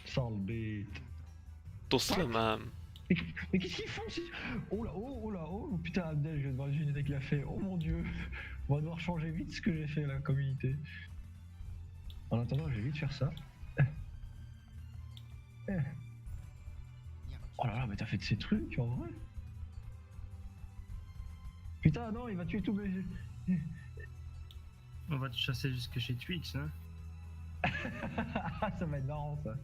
Sale bête. Ton salam. Mais qu'est-ce qu'ils font Oh là, oh là, oh putain, Abdel, je viens de voir une idée qu'il a fait. Oh mon dieu. On va devoir changer vite ce que j'ai fait à la communauté. En attendant, je vais vite faire ça. Oh là là, mais t'as fait de ces trucs en vrai. Putain, non, il va tuer tous mes. On va te chasser jusque chez Twix, hein. Ça va être marrant ça.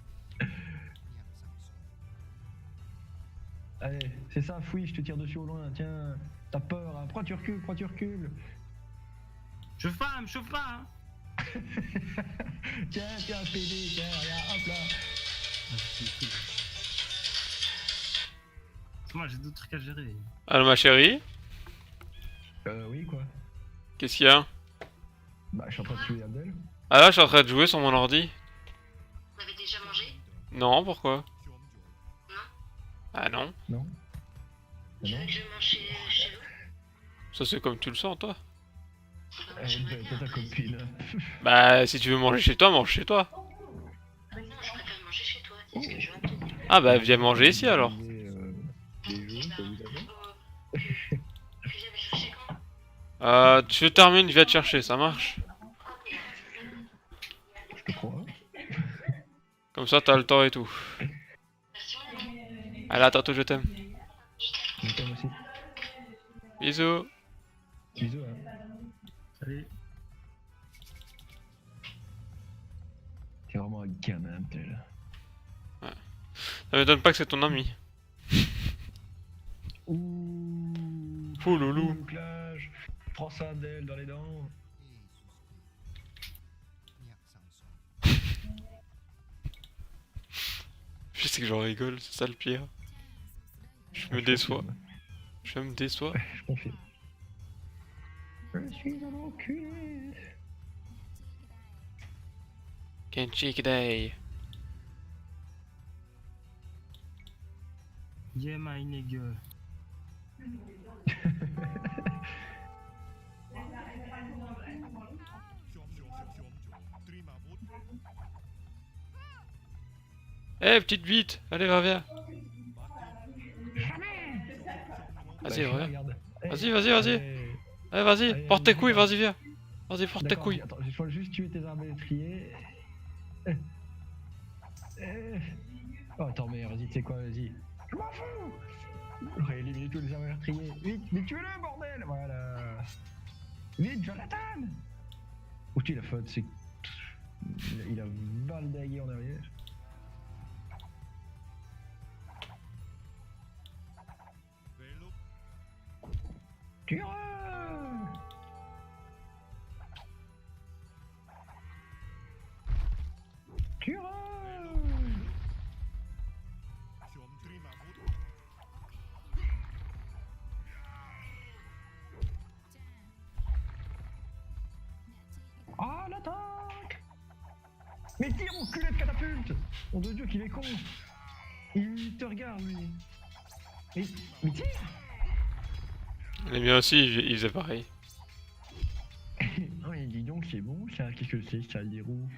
Allez, c'est ça, fouille, je te tire dessus au loin, tiens. T'as peur, hein. Pourquoi tu recules, pourquoi tu recules? Chauffe pas, me chauffe pas, hein. Tiens, tiens, PD, tiens, regarde, hop là. Moi, j'ai d'autres trucs à gérer. Allô ma chérie? Oui, quoi. Qu'est-ce qu'il y a? Bah, je suis en train de tuer Abdel. Ah là, je suis en train de jouer sur mon ordi. Vous avez déjà mangé? Non, pourquoi? Non. Ah non. Non? Tu veux que je mange chez vous? Ça c'est comme tu le sens, toi. J'aimerais T'as bien. ta copine. Bah, si tu veux manger chez toi, mange chez toi. Non, je préfère manger chez toi, c'est ce que je veux te dire. Ah bah, viens manger ici alors. Les jeux que vous avez. Tu viens me chercher quand? Tu termines, je vais te chercher, ça marche. Je te crois. Comme ça, t'as le temps et tout. Merci beaucoup. Allez, à tantôt, je t'aime. Je t'aime aussi. Bisous. Bisous, hein. Salut. T'es vraiment un gamin, Abdel. Ça m'étonne pas que c'est ton ami. Ouh. Ouh loulou. Bouclage. Prends ça, Abdel, dans les dents. Je sais que j'en rigole, c'est ça le pire. Je me déçois. Je me déçois. Je confirme. Je suis un enculé. Kenchi Day. Yeah, my nigga. Eh, petite bite. Allez, viens. Vas-y, Bah, reviens. regarde. Vas-y, vas-y, vas-y. Allez. Allez, vas-y. Allez, Porte tes vas-y, couilles, va. vas-y, viens. Vas-y, porte tes D'accord, couilles. attends, je dois juste tuer tes arbalétriers. Oh, attends, mais vas-y, tu sais quoi, vas-y. Je m'en fous. J'aurais éliminé tous les arbalétriers. Vite, mais tuez-le, bordel. Voilà. Vite, Jonathan. Où tu la faute, c'est... Il a baldagué en arrière. Tireur. Tireur. Ah, l'attaque. Mais tire, mon culé de catapulte. Mon Dieu qu'il est con. Il te regarde, lui. Mais tire. Les miens aussi, ils faisaient pareil. Non mais dis donc c'est bon ça, qu'est-ce que c'est ça, les roues?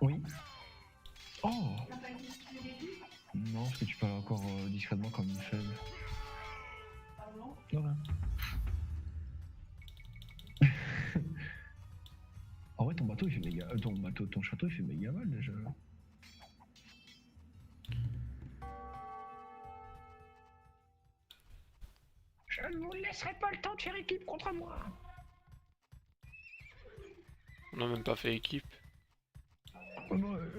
Oui. Oh. Non, parce que tu parles encore discrètement comme une faible. Voilà. En vrai ton bateau il fait méga... ton château il fait méga mal déjà. Je ne vous laisserai pas le temps de faire équipe contre moi. On n'a même pas fait équipe.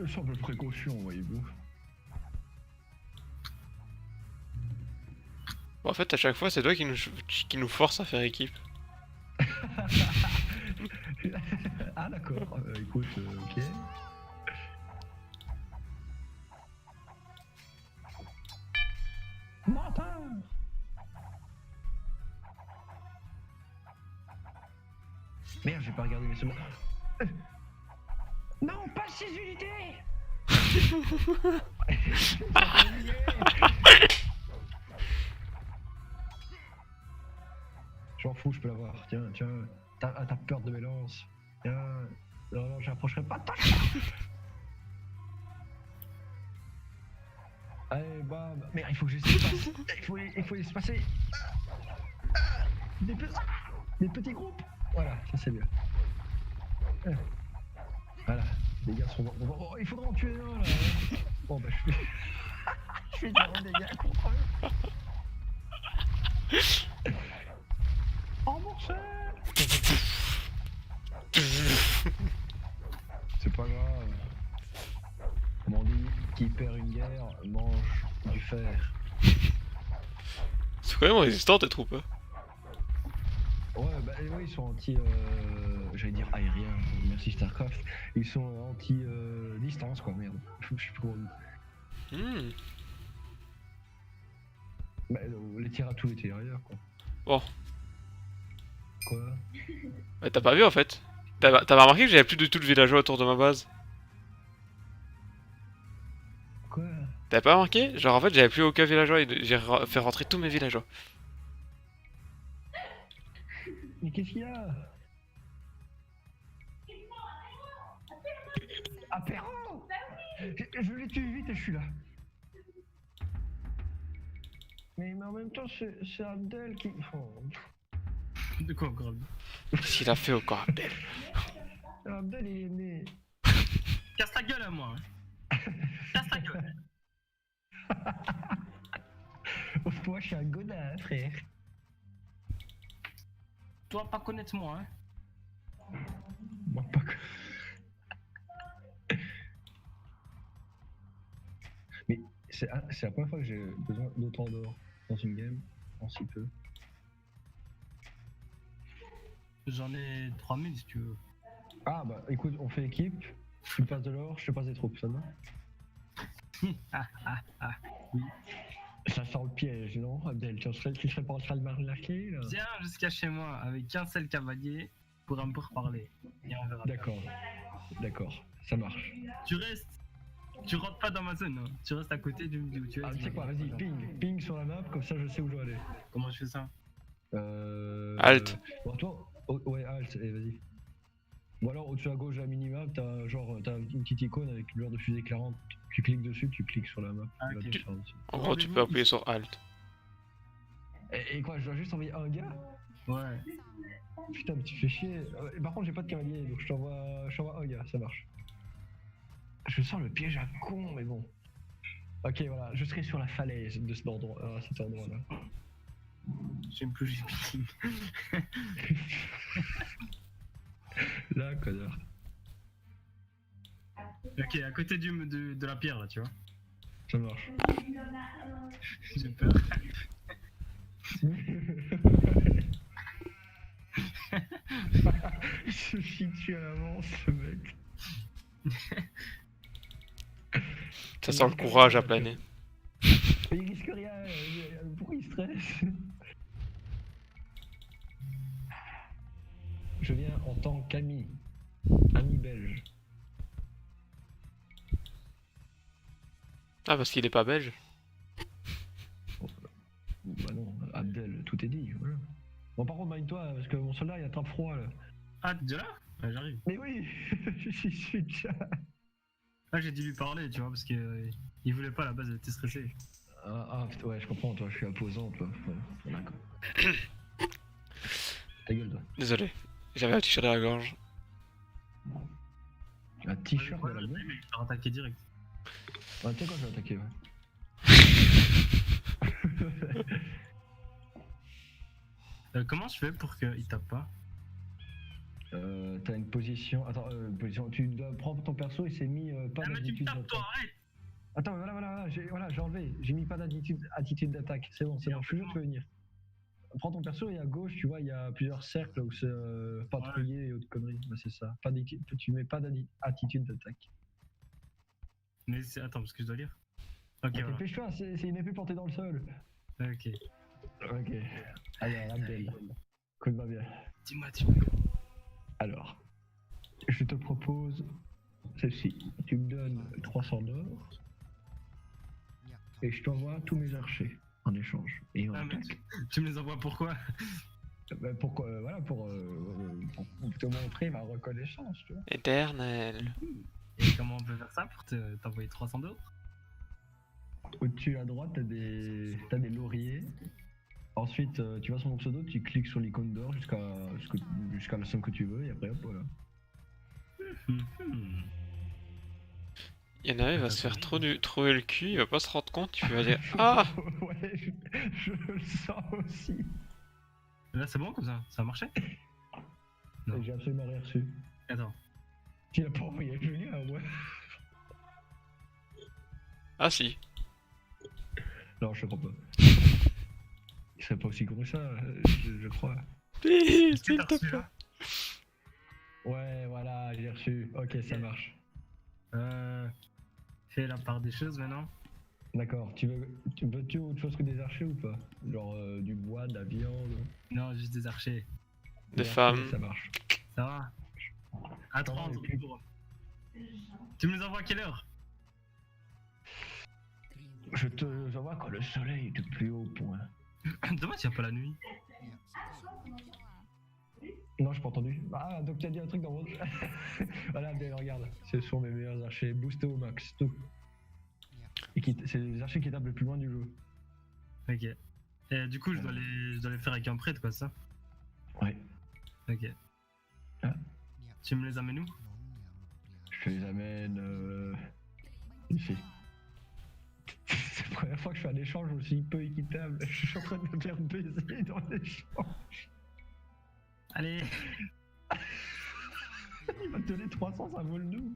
Simple précaution, voyez-vous. Bon, en fait, à chaque fois, c'est toi qui nous force à faire équipe. Ah d'accord, écoute, ok. Menteur. Merde, j'ai pas regardé mes secondes. Non, pas 6 unités. J'en fous, je peux l'avoir. Tiens, tiens. T'as peur de mes lances. Tiens. Non, non, j'approcherai pas de toi. Allez, bam. Merde, il faut que j'espace. Il faut espacer. Des petits groupes. Voilà, ça c'est bien. Voilà, les gars sont... Oh, il faudra en tuer un là. Bon bah je fais... je fais zéro dégâts contre eux. Remboursé. C'est pas grave. Comme on dit, qui perd une guerre mange du fer. C'est quand même résistant tes troupes. Hein. Ouais, bah oui, ils sont anti... j'allais dire aérien, merci Starcraft. Ils sont anti-distance quoi, merde. Je sais plus comment on dit. Bah, les tirs à tous les tirailleurs quoi. Bon. Quoi? Ouais, t'as pas vu en fait. T'as remarqué que j'avais plus du tout de villageois autour de ma base? Quoi? T'avais pas remarqué? Genre en fait j'avais plus aucun villageois et j'ai fait rentrer tous mes villageois. Mais qu'est-ce qu'il y a? Apéro! Je l'ai tué vite et je suis là. Mais en même temps, c'est Abdel qui... Oh. De quoi encore? Qu'est-ce qu'il a fait encore Abdel? Abdel il est né... Casse ta gueule à moi hein. Casse ta gueule. Moi je suis un godin, frère. Toi pas connaître moi hein. Moi pas Mais c'est la première fois que j'ai besoin d'autant d'or dans une game, en si peu. J'en ai 3000 si tu veux. Ah bah écoute, on fait équipe, tu me passes de l'or, je te passe des troupes, ça va? Oui. Ça sent le piège, non Abdel? Tu serais pas en train de m'arnaquer là? Viens jusqu'à chez moi avec un seul cavalier pour un peu reparler. Et on verra. D'accord, d'accord, ça marche. Tu restes. Tu rentres pas dans ma zone, hein. Tu restes à côté du où tu es. Ah tu sais quoi, vas-y, ping sur la map, comme ça je sais où je dois aller. Comment je fais ça? Alt. Bon toi, ouais alt, allez vas-y. Ou alors au-dessus à gauche de la minimap, t'as une petite icône avec une genre de fusée éclairante. Tu cliques dessus, tu cliques sur la map. Ah, tu vas ok. te faire aussi. En gros tu peux appuyer sur Alt. Et quoi, je dois juste envoyer un gars? Ouais. Putain mais tu fais chier. Par contre j'ai pas de cavalier, donc je t'envoie un gars, ça marche. Je sens le piège à con, mais bon. Ok voilà, je serai sur la falaise de cet endroit, cet endroit-là. J'aime plus les meetings. Là, connard. Ok, à côté de la pierre là, tu vois. Ça marche. J'ai peur. Il se chie dessus à l'avance, ce mec. Ça sent le courage à planer. Mais il risque rien, pourquoi il stresse? Je viens en tant qu'ami. Ami belge. Ah parce qu'il est pas belge. Bah non, Abdel, tout est dit, voilà. Bon par contre, magne-toi, parce que mon soldat il attrape froid là. Ah, t'es déjà là? Ouais, j'arrive. Mais oui, je suis déjà. Ah, j'ai dû lui parler, tu vois, parce que il voulait pas à la base, il était stressé. Putain, ouais, je comprends, toi, je suis imposant, toi. Ouais, d'accord. Ta gueule, toi. Désolé, j'avais un t-shirt à la gorge. Un t-shirt Ouais, dans la je gueule. vais faire attaquer direct. Ouais, tu sais quoi, je vais attaquer, ouais. Comment je fais pour qu'il tape pas? T'as une position. Attends, position. Tu dois prendre ton perso et c'est mis pas Ah, mais tu me d'altitude. tapes toi, arrête! Attends, voilà, j'ai enlevé. J'ai mis pas attitude d'attaque. C'est bon, je suis sûr, tu peux venir. Prends ton perso et à gauche, tu vois, il y a plusieurs cercles où c'est patrouiller et autres conneries. Bah, c'est ça. Tu mets pas d'attitude d'attaque. Mais attends, parce que je dois lire. Ok, voilà. Dépêche-toi, c'est une épée plantée dans le sol. Ok. Ok. Alors, Abdel. Écoute-moi bien. Dis-moi. Alors, je te propose ceci. Tu me donnes 300 d'or et je t'envoie tous mes archers en échange. Et en Ah, mais attaque. tu me les envoies pourquoi? Voilà, pour te montrer ma reconnaissance, tu vois. Éternel. Et comment on peut faire ça pour t'envoyer 300 d'or? Au-dessus à droite, t'as des lauriers. Ensuite, tu vas sur mon pseudo, tu cliques sur l'icône d'or jusqu'à la somme que tu veux, et après hop, voilà. Il y en a un, il va se faire trouver le cul, il va pas se rendre compte, il va dire ah. Ouais, je le sens aussi. Là, c'est bon comme ça? Ça a marché? Non. J'ai absolument rien reçu. Attends. Tu l'as pas envoyé à Julien, ouais. Ah si. Non, je te crois pas. Il serait pas aussi gros que ça, je crois. Please, Est-ce que s'il t'as te reçu plaît. là? Ouais, voilà, j'ai reçu. Ok, ça marche. Fais la part des choses maintenant. D'accord, veux-tu autre chose que des archers ou pas? Genre du bois, de la viande? Non, juste des archers. Des Ok, femmes. Ça marche. Ça va? À 30 et puis- euros. Tu me les envoies à quelle heure? Je te envoie quand le soleil est au plus haut point. Dommage, il n'y a pas la nuit. Non, j'ai pas entendu. Ah, donc t'as dit un truc dans mon... Voilà, bien, regarde. Ce sont mes meilleurs archers, boostés au max, tout. Et c'est les archers qui tapent le plus loin du jeu. Ok. Et du coup, je dois les faire avec un prêtre, quoi, ça? Ouais. Ok. Ah. Tu me les amènes où? Je te les amène ici. C'est la première fois que je fais un échange aussi peu équitable. Je suis en train de me faire baiser dans l'échange. Allez. Il m'a donné 300, ça vaut le double.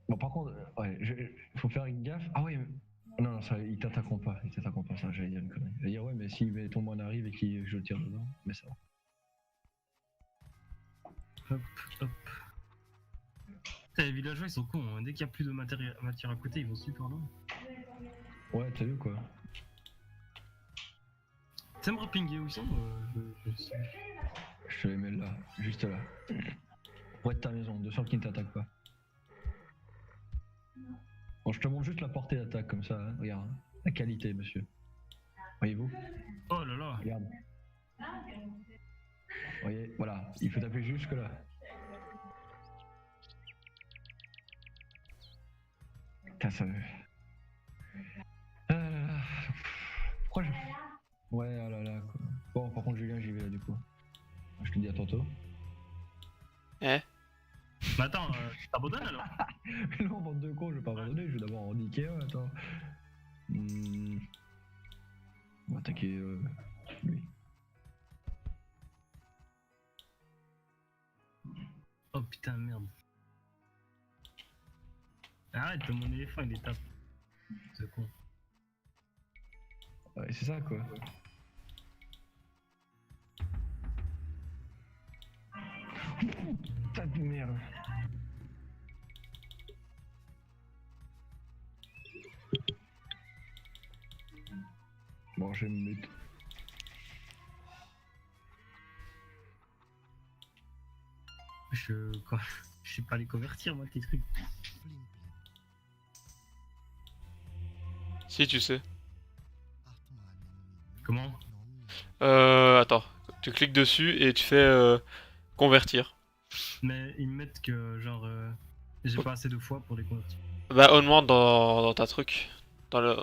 Bon, par contre, ouais, faut faire gaffe. Ah ouais, non, ça, ils t'attaqueront pas, ça, j'allais dire une connerie. J'allais dire, ouais, mais si ton moine arrive et que je le tire dedans, mais ça va. Hop, hop. Putain, les villageois, ils sont cons, hein. Dès qu'il y a plus de matière à côté, ils vont super loin. Ouais, t'as vu quoi. Tu me repinguer où ils sont? Je te les mets là, juste là. Près de ta maison, de sorte qu'ils ne t'attaquent pas. Bon, je te montre juste la portée d'attaque comme ça, hein. Regarde, la qualité, monsieur. Voyez-vous? Oh là là. Regarde. Voyez, voilà, il faut taper jusque là. Putain, ça... Pourquoi je... Ouais, oh là là, quoi. Bon, par contre, Julien, j'y vais là, du coup. Je te dis à tantôt. Eh. Mais attends, tu t'abandonnes alors? Non, bande de cons, je vais pas abandonner, je vais d'abord en niquer un, attends. On va attaquer lui. Oh putain, merde. Arrête, mon éléphant il est tape. C'est con. Ouais, c'est ça quoi. Putain de merde. Bon, je vais me mettre. Je sais pas les convertir moi tes trucs. Si tu sais. Comment? Attends. Tu cliques dessus et tu fais convertir. Mais ils me mettent que genre j'ai pas assez de fois pour les convertir. Bah on demande dans ta truc. Dans le...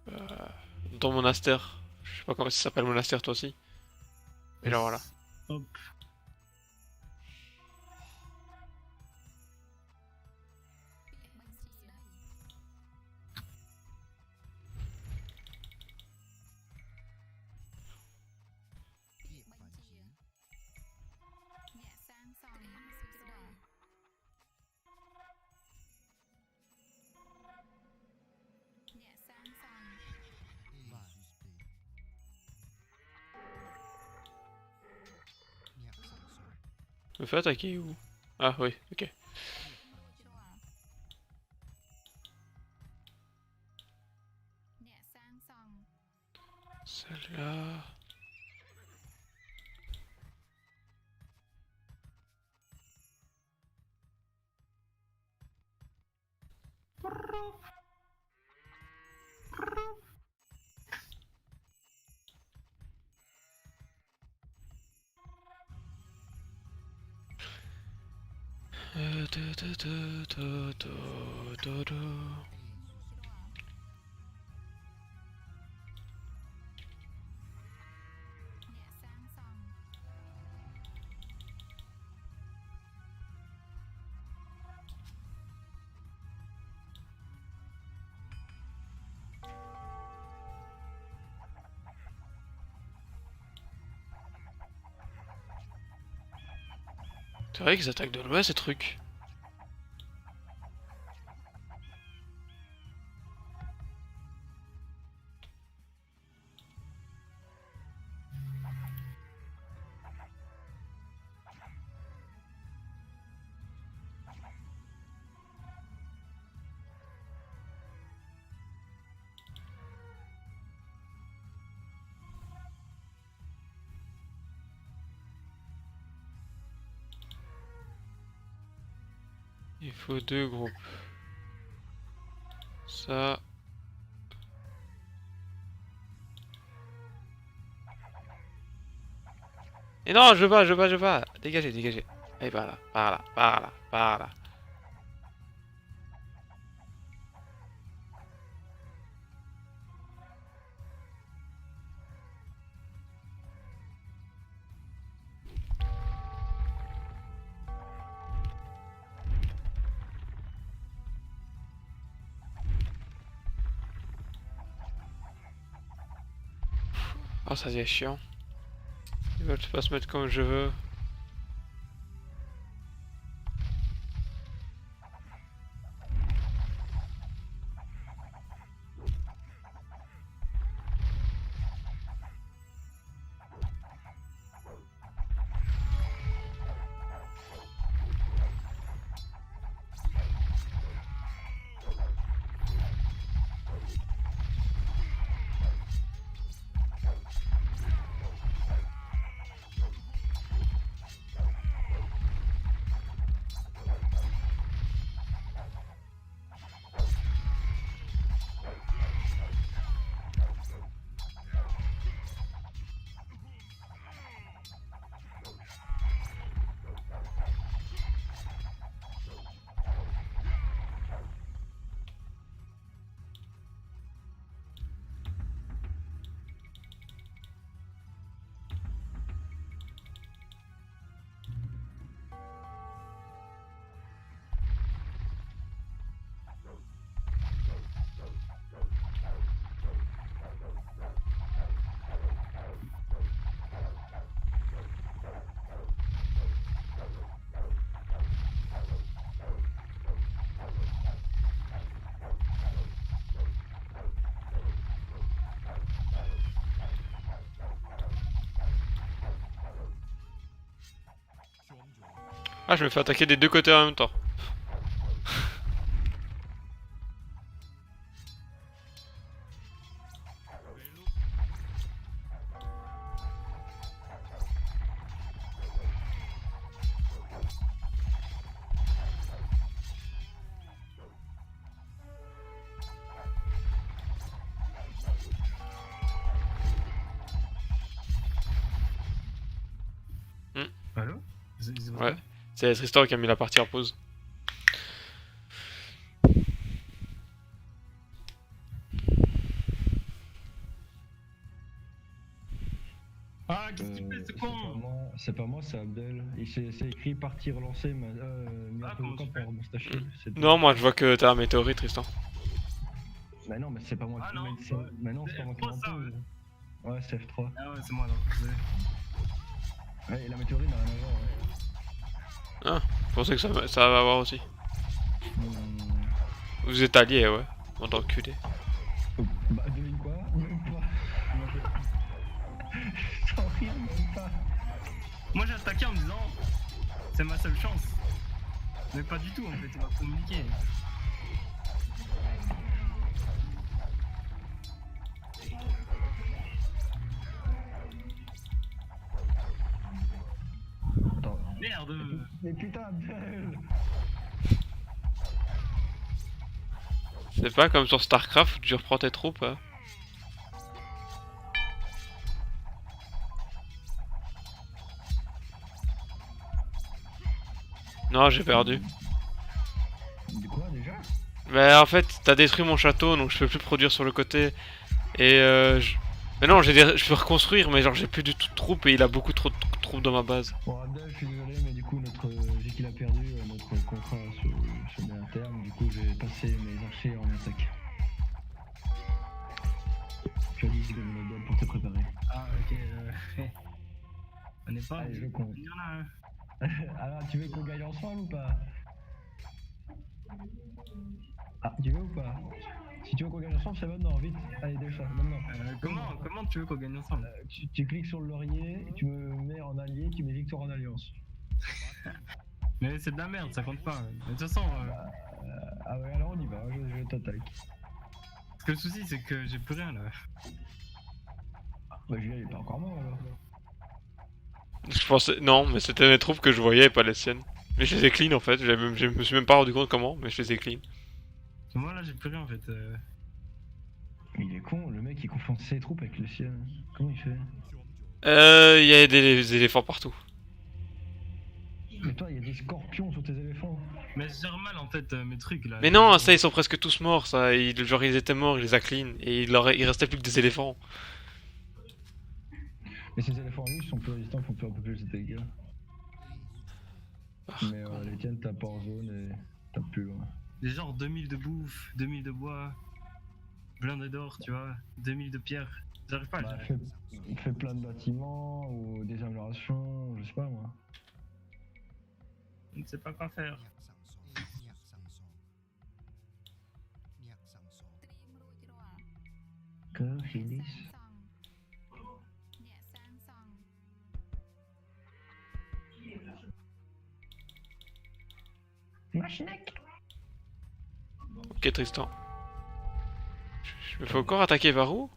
dans ton monastère. Je sais pas comment ça s'appelle monastère toi aussi. Et là voilà. Hop. Me fait attaquer où? Ah oui, ok. Celle-là... C'est vrai qu'ils attaquent de loin ces trucs. Il faut 2 groupes. Ça... Et non, je veux pas. Dégagez, dégagez. Allez, par là, par là, par là, par là. Oh, ça devient chiant. Ils veulent pas se mettre comme je veux. Ah, je me fais attaquer des deux côtés en même temps. Allô? Ouais, c'est Tristan qui a mis la partie en pause. Ah, qu'est-ce qu'il fait, ce con? C'est pas moi, c'est Abdel. C'est écrit partie relancée, mis Ah, un peu comment de temps tu fais? par Moustaché. c'est tout. Non, moi je vois que t'as un météorite, Tristan. Bah non, mais c'est pas moi Ah qui non, mets ça. Mais non, c'est pas moi qui F3 ça, mets Ouais, c'est F3. Ah ouais, c'est moi alors, désolé. Ouais, et la météorite n'a rien à voir. Ah, je pensais que ça va avoir aussi. Hmm. Vous êtes alliés, ouais. On d'enculé. Bah, devine quoi? Même pas. Sans rire, même pas. Moi j'ai attaqué en me disant C'est ma seule chance. Mais pas du tout en fait, il va communiquer. Attends. Merde. Mais putain, Abdel. C'est pas comme sur Starcraft où tu reprends tes troupes. Hein. Non, j'ai perdu. De quoi déjà? Mais en fait, t'as détruit mon château, donc je peux plus produire sur le côté. Et mais non, je peux reconstruire, mais genre j'ai plus du tout de troupes et il a beaucoup trop de troupes dans ma base. Bon, Abdel, je suis désolé, mais du coup, vu qu'il a perdu, notre contrat se met à terme. Du coup, je vais passer mes archers en attaque. Tu as dit que me donne pour te préparer. Ah ok. On n'est pas. Allez, je compte. Il y en a un. Alors, tu veux qu'on gagne ensemble ou pas? Ah, tu veux ou pas? Si tu veux qu'on gagne ensemble, c'est maintenant, vite. Allez, déjà, maintenant. Comment tu veux qu'on gagne ensemble? Tu cliques sur le laurier, tu me mets en allié, tu mets victoire en alliance. Mais c'est de la merde, ça compte pas. Mais de toute façon, Ah ouais, alors on y va, je t'attaque. parce que le souci c'est que j'ai plus rien là. Bah, Julien, il est pas encore mort alors. Je pensais... Non, mais c'était mes troupes que je voyais et pas les siennes. Mais je les ai clean en fait, je me suis même pas rendu compte comment, mais je les ai clean. Moi là j'ai plus rien en fait. Mais il est con, le mec il confond ses troupes avec les siennes. Comment il fait? Il y a des éléphants partout. Mais toi, il y a des scorpions sur tes éléphants. Mais je gère mal en fait mes trucs là. Mais non, ça ils sont presque tous morts, ça. Genre ils étaient morts, il les a clean. Et il restait plus que des éléphants. Mais ces éléphants lui, ils sont plus résistants, ils font plus un peu plus de dégâts. Mais les tiennes, t'as pas en zone et t'as plus loin. Des genre 2000 de bouffe, 2000 de bois, blindé d'or, tu vois, 2000 de pierre. J'arrive pas à le Bah, gérer. fais plein de bâtiments ou des améliorations, je sais pas moi. Je ne sais pas quoi faire. Que Phyllis? Ok Tristan. Je me fais encore attaquer par où?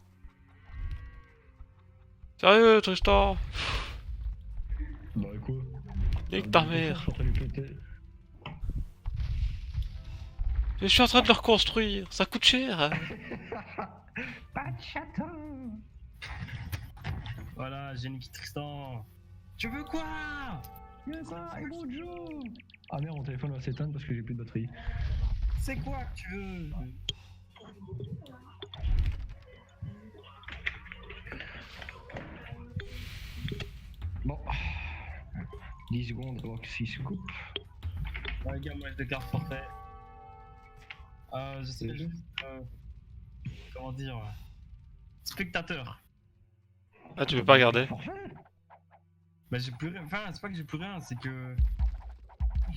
Sérieux Tristan? Bah quoi? Nique ta mère. Je suis en train de lui péter. Je suis en train de le reconstruire, ça coûte cher. Hein. Pas de château! Voilà, j'ai niqué Tristan. Tu veux quoi? Mais quoi? Et bonjour! Ah merde, mon téléphone va s'éteindre parce que j'ai plus de batterie. C'est quoi que tu veux? Bon. 10 secondes avant que s'il se coupe. Ouais, gars, moi je garde portrait. Je sais juste. Comment dire? Spectateur. Ah tu peux pas regarder. Bah j'ai plus rien. Enfin, c'est pas que j'ai plus rien, c'est que.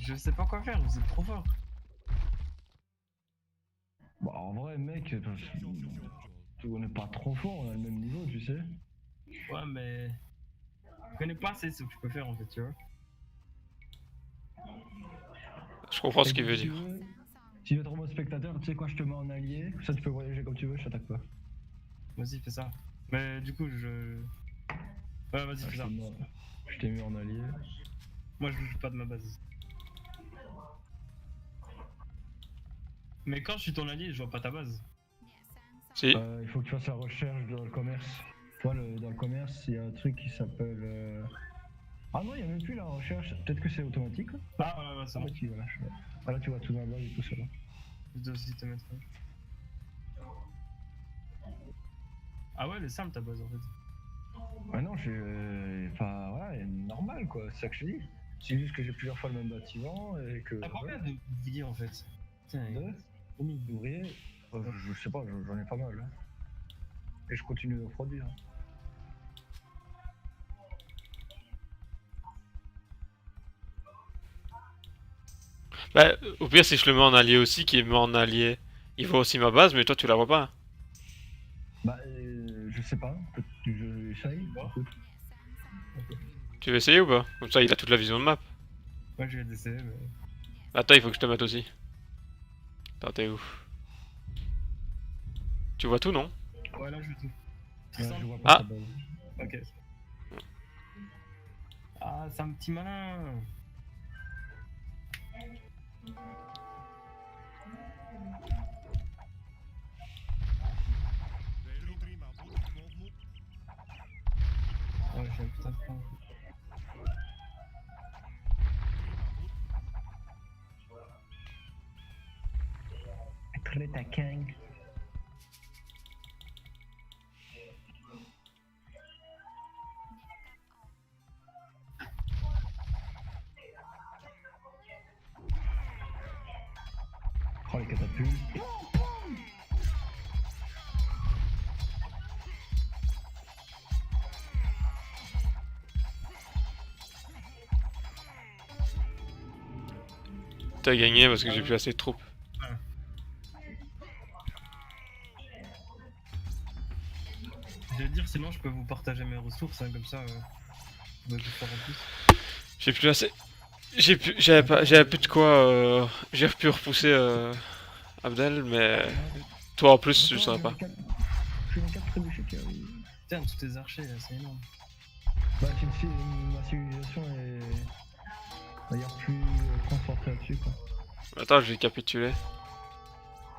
Je sais pas quoi faire, vous êtes trop fort. Bah en vrai mec, on est pas trop fort, on a le même niveau tu sais. Ouais, mais. Je connais pas assez ce que je peux faire en fait, tu vois. Je comprends ce Et qu'il veut si dire. tu veux être en mode spectateur, tu sais quoi, je te mets en allié, ça tu peux voyager comme tu veux, je t'attaque pas. Vas-y, fais ça. Mais du coup, je. Ouais, vas-y, fais ça. Je t'ai mis en allié. Moi, je bouge pas de ma base. Mais quand je suis ton allié, je vois pas ta base. Si. Il faut que tu fasses la recherche dans le commerce. Tu vois, dans le commerce, il y a un truc qui s'appelle. Ah non, il y a même plus la recherche, peut-être que c'est automatique. Là. Ah, ouais, c'est Ah, bon. bah, tu vois, ah, là, tu vois tout dans la base et tout ça. Là. Je dois aussi te mettre. Ah ouais, elle est simple ta base en fait. Ah non, enfin, voilà, elle est normale quoi, c'est ça que je dis. C'est juste que j'ai plusieurs fois le même bâtiment et que. T'as combien de billets en fait? Tiens, D'ouvriers je sais pas, j'en ai pas mal. Hein. Et je continue de produire. Bah au pire si je le mets en allié aussi, qui me met en allié, il voit aussi ma base, mais toi tu la vois pas. Bah je sais pas, peut-être que j'essaye. Écoute. Tu veux essayer ou pas? Comme ça il a toute la vision de map. Moi je vais d'essayer, mais. Attends, il faut que je te mette aussi. Attends, t'es où? Tu vois tout, non? Ouais, là je vais tout. Ouais, je vois Ah. pas sa base. Ok. Ah, c'est un petit malin. Ouais, j'ai un putain de plan. Très taquin. Oh les catapultes. T'as gagné parce que j'ai plus assez de troupes. Je vais dire, sinon je peux vous partager mes ressources, hein, comme ça. Vous pouvez faire en plus. J'ai plus assez. J'avais plus de quoi. J'ai pu repousser Abdel, mais toi en plus, je saurais pas. J'ai une carte trébuchet qui arrive. Putain, tous tes archers là, c'est énorme. Bah, ma civilisation est d'ailleurs plus concentrée là-dessus quoi. Attends, je vais capituler.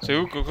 C'est où, Coco?